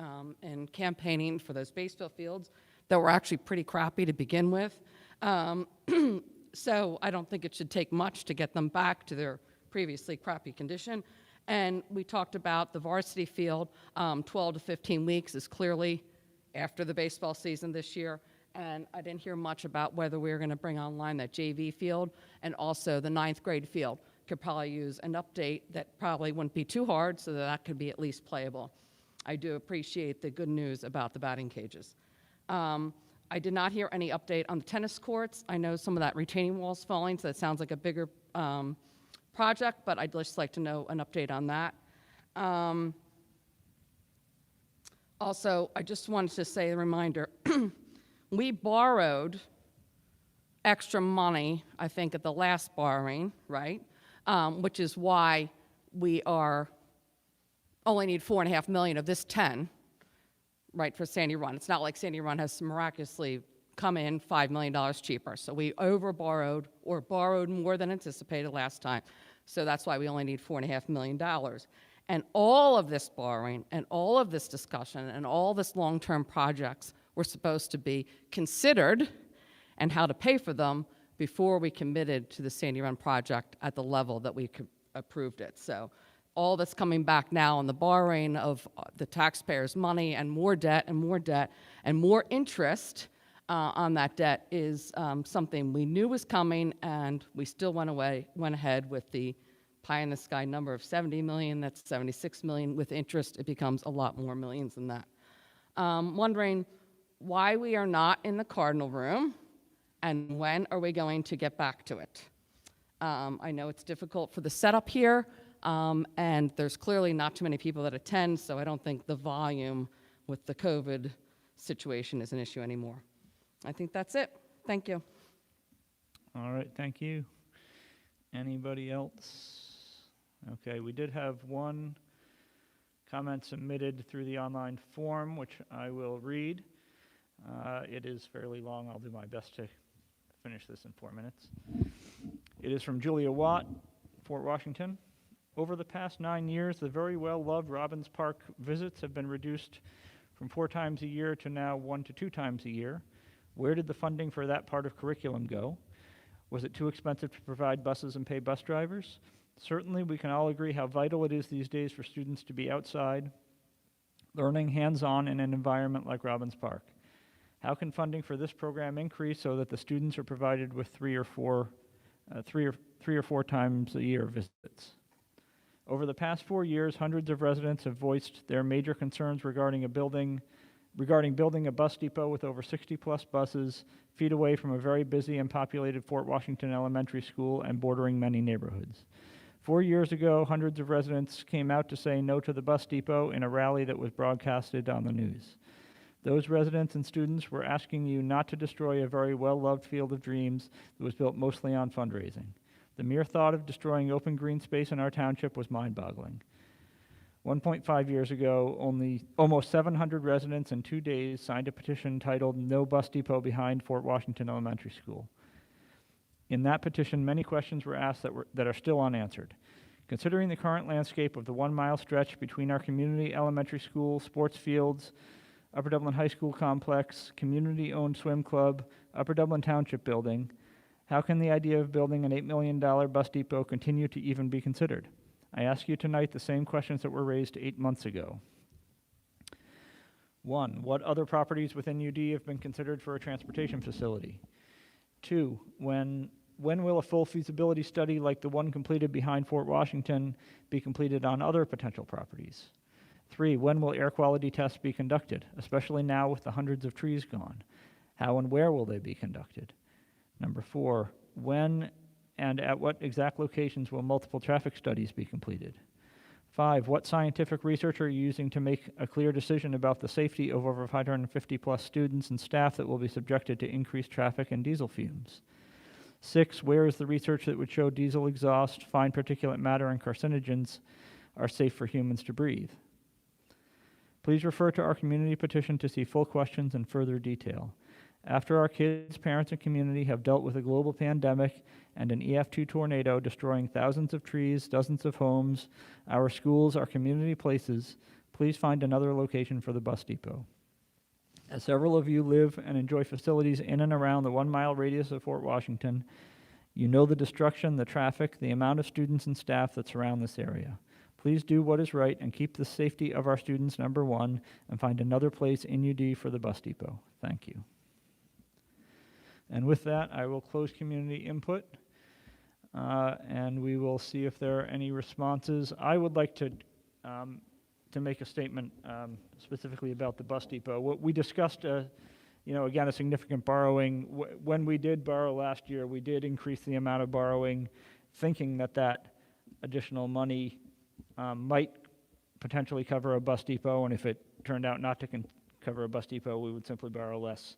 in campaigning for those baseball fields that were actually pretty crappy to begin with. So I don't think it should take much to get them back to their previously crappy condition. And we talked about the varsity field, 12 to 15 weeks is clearly after the baseball season this year. And I didn't hear much about whether we were going to bring online that JV field, and also the 9th grade field could probably use an update that probably wouldn't be too hard so that could be at least playable. I do appreciate the good news about the batting cages. I did not hear any update on the tennis courts. I know some of that retaining wall's falling, so that sounds like a bigger project, but I'd just like to know an update on that. Also, I just wanted to say a reminder, we borrowed extra money, I think, at the last borrowing, right? Which is why we only need $4.5 million of this 10, right, for Sandy Run. It's not like Sandy Run has miraculously come in $5 million cheaper. So we over-borrowed or borrowed more than anticipated last time. So that's why we only need $4.5 million. And all of this borrowing and all of this discussion and all this long-term projects were supposed to be considered and how to pay for them before we committed to the Sandy Run project at the level that we approved it. So all that's coming back now on the borrowing of the taxpayers' money and more debt and more debt and more interest on that debt is something we knew was coming, and we still went ahead with the pie-in-the-sky number of 70 million. That's 76 million. With interest, it becomes a lot more millions than that. Wondering why we are not in the Cardinal Room, and when are we going to get back to it? I know it's difficult for the setup here, and there's clearly not too many people that attend, so I don't think the volume with the COVID situation is an issue anymore. I think that's it. Thank you. All right, thank you. Anybody else? Okay, we did have one comment submitted through the online form, which I will read. It is fairly long. I'll do my best to finish this in 4 minutes. It is from Julia Watt, Fort Washington. Over the past 9 years, the very well-loved Robbins Park visits have been reduced from 4 times a year to now 1 to 2 times a year. Where did the funding for that part of curriculum go? Was it too expensive to provide buses and pay bus drivers? Certainly, we can all agree how vital it is these days for students to be outside, learning hands-on in an environment like Robbins Park. How can funding for this program increase so that the students are provided with three or four times a year visits? Over the past 4 years, hundreds of residents have voiced their major concerns regarding building a bus depot with over 60-plus buses, feet away from a very busy and populated Fort Washington Elementary School and bordering many neighborhoods. 4 years ago, hundreds of residents came out to say no to the bus depot in a rally that was broadcasted on the news. Those residents and students were asking you not to destroy a very well-loved field of dreams that was built mostly on fundraising. The mere thought of destroying open green space in our township was mind-boggling. 1.5 years ago, almost 700 residents in 2 days signed a petition titled "No Bus Depot Behind Fort Washington Elementary School." In that petition, many questions were asked that are still unanswered. Considering the current landscape of the 1-mile stretch between our community elementary school, sports fields, Upper Dublin High School complex, community-owned swim club, Upper Dublin Township building, how can the idea of building an $8 million bus depot continue to even be considered? I ask you tonight the same questions that were raised 8 months ago. 1, what other properties within UD have been considered for a transportation facility? 2, when will a full feasibility study like the one completed behind Fort Washington be completed on other potential properties? 3, when will air quality tests be conducted, especially now with the hundreds of trees gone? How and where will they be conducted? Number 4, when and at what exact locations will multiple traffic studies be completed? 5, what scientific research are you using to make a clear decision about the safety of over 550-plus students and staff that will be subjected to increased traffic and diesel fumes? 6, where is the research that would show diesel exhaust, fine particulate matter, and carcinogens are safe for humans to breathe? Please refer to our community petition to see full questions in further detail. After our kids, parents, and community have dealt with a global pandemic and an EF2 tornado destroying thousands of trees, dozens of homes, our schools, our community places, please find another location for the bus depot. As several of you live and enjoy facilities in and around the 1-mile radius of Fort Washington, you know the destruction, the traffic, the amount of students and staff that surround this area. Please do what is right and keep the safety of our students number 1 and find another place in UD for the bus depot. Thank you. And with that, I will close community input, and we will see if there are any responses. I would like to to make a statement specifically about the bus depot. What we discussed, again, a significant borrowing. When we did borrow last year, we did increase the amount of borrowing, thinking that additional money might potentially cover a bus depot, and if it turned out not to cover a bus depot, we would simply borrow less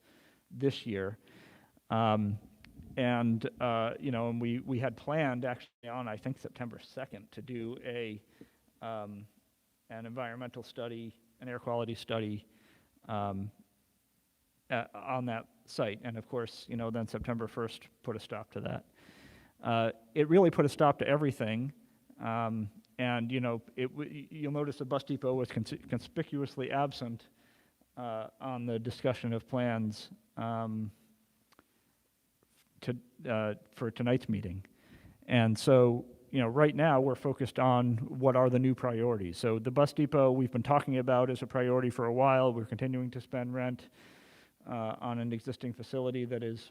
this year. And we had planned actually on, I think, September 2nd to do an environmental study, an air quality study on that site. And of course, then September 1st put a stop to that. It really put a stop to everything. And you'll notice the bus depot was conspicuously absent on the discussion of plans for tonight's meeting. And so, right now we're focused on what are the new priorities. So the bus depot we've been talking about is a priority for a while. We're continuing to spend rent on an existing facility that is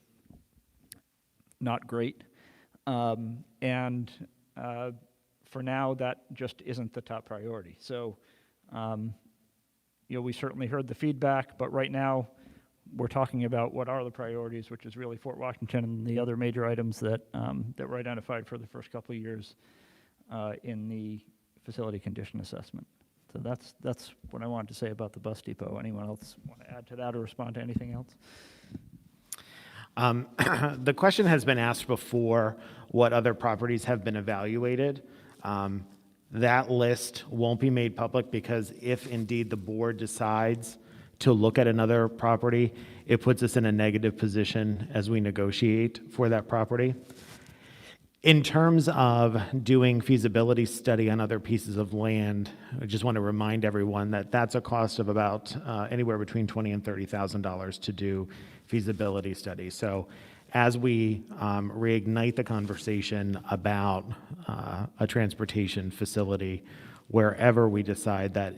not great. For now, that just isn't the top priority. So, we certainly heard the feedback, but right now we're talking about what are the priorities, which is really Fort Washington and the other major items that were identified for the first couple of years in the facility condition assessment. So that's what I wanted to say about the bus depot. Anyone else want to add to that or respond to anything else? The question has been asked before, what other properties have been evaluated. That list won't be made public because if indeed the board decides to look at another property, it puts us in a negative position as we negotiate for that property. In terms of doing feasibility study on other pieces of land, I just want to remind everyone that that's a cost of about anywhere between $20,000 and $30,000 to do feasibility study. So as we reignite the conversation about a transportation facility, wherever we decide that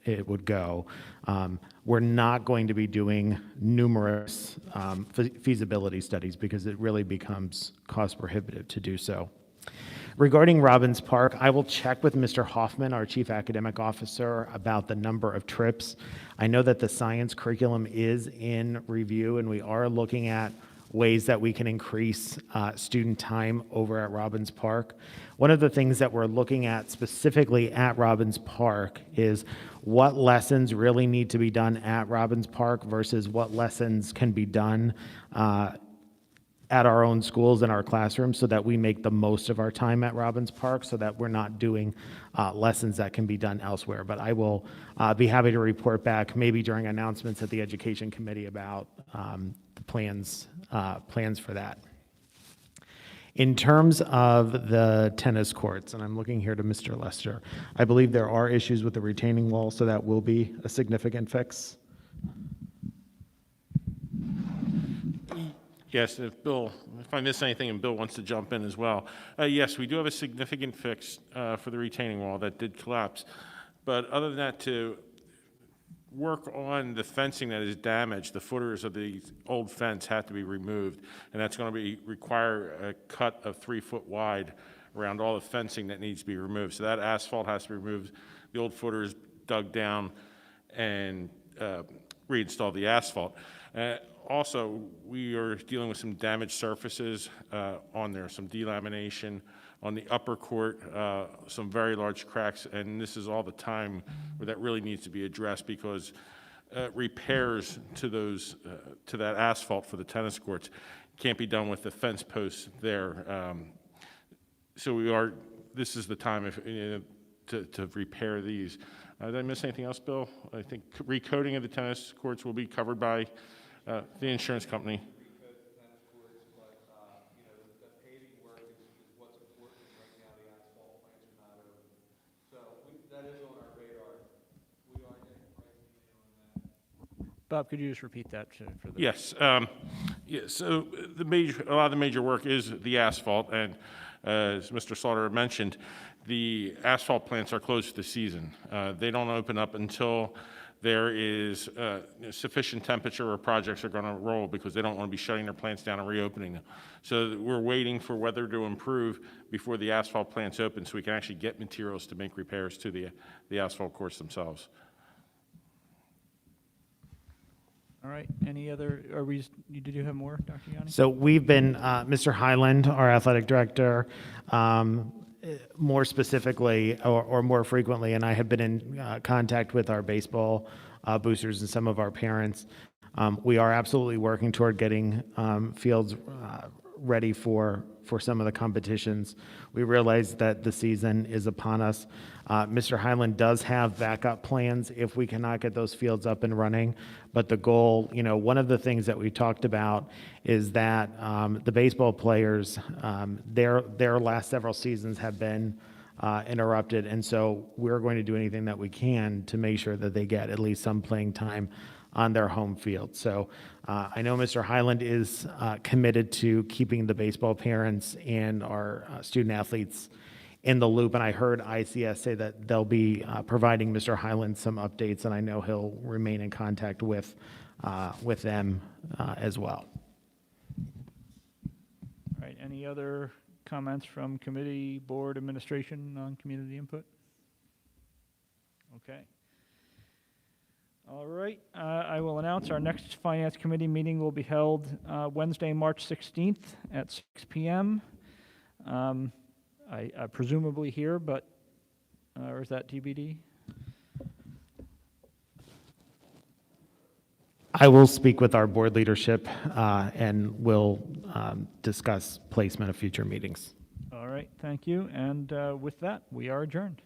it would go, we're not going to be doing numerous feasibility studies because it really becomes cost prohibitive to do so. Regarding Robbins Park, I will check with Mr. Hoffman, our Chief Academic Officer, about the number of trips. I know that the science curriculum is in review, and we are looking at ways that we can increase student time over at Robbins Park. One of the things that we're looking at specifically at Robbins Park is what lessons really need to be done at Robbins Park versus what lessons can be done at our own schools in our classrooms so that we make the most of our time at Robbins Park so that we're not doing lessons that can be done elsewhere. But I will be happy to report back maybe during announcements at the Education Committee about the plans for that. In terms of the tennis courts, and I'm looking here to Mr. Lester, I believe there are issues with the retaining wall, so that will be a significant fix. Yes, if I miss anything and Bill wants to jump in as well. Yes, we do have a significant fix for the retaining wall that did collapse. But other than that, to work on the fencing that is damaged, the footers of the old fence have to be removed. And that's going to require a cut of 3 foot wide around all the fencing that needs to be removed. So that asphalt has to be removed. The old footers dug down and reinstall the asphalt. Also, we are dealing with some damaged surfaces on there, some delamination on the upper court, some very large cracks, and this is all the time where that really needs to be addressed because repairs to those to that asphalt for the tennis courts can't be done with the fence posts there. So this is the time to repair these. Did I miss anything else, Bill? I think recoating of the tennis courts will be covered by the insurance company. Bob, could you just repeat that for the... Yes. So a lot of the major work is the asphalt, and as Mr. Slaughter mentioned, the asphalt plants are closed for the season. They don't open up until there is sufficient temperature where projects are going to roll because they don't want to be shutting their plants down and reopening them. So we're waiting for weather to improve before the asphalt plants open so we can actually get materials to make repairs to the asphalt courts themselves. All right, any other, did you have more, Dr. Yanni? So we've been, Mr. Highland, our athletic director, more specifically or more frequently, and I have been in contact with our baseball boosters and some of our parents. We are absolutely working toward getting fields ready for some of the competitions. We realize that the season is upon us. Mr. Highland does have backup plans if we cannot get those fields up and running. But the goal, one of the things that we talked about is that the baseball players, their last several seasons have been interrupted. And so we're going to do anything that we can to make sure that they get at least some playing time on their home field. So I know Mr. Highland is committed to keeping the baseball parents and our student athletes in the loop. And I heard ICS say that they'll be providing Mr. Highland some updates, and I know he'll remain in contact with them as well. All right, any other comments from committee, board, administration on community input? Okay. All right, I will announce our next Finance Committee meeting will be held Wednesday, March 16th at 6 p.m. I presumably here, but, or is that TBD? I will speak with our board leadership and we'll discuss placement of future meetings. All right, thank you. And with that, we are adjourned.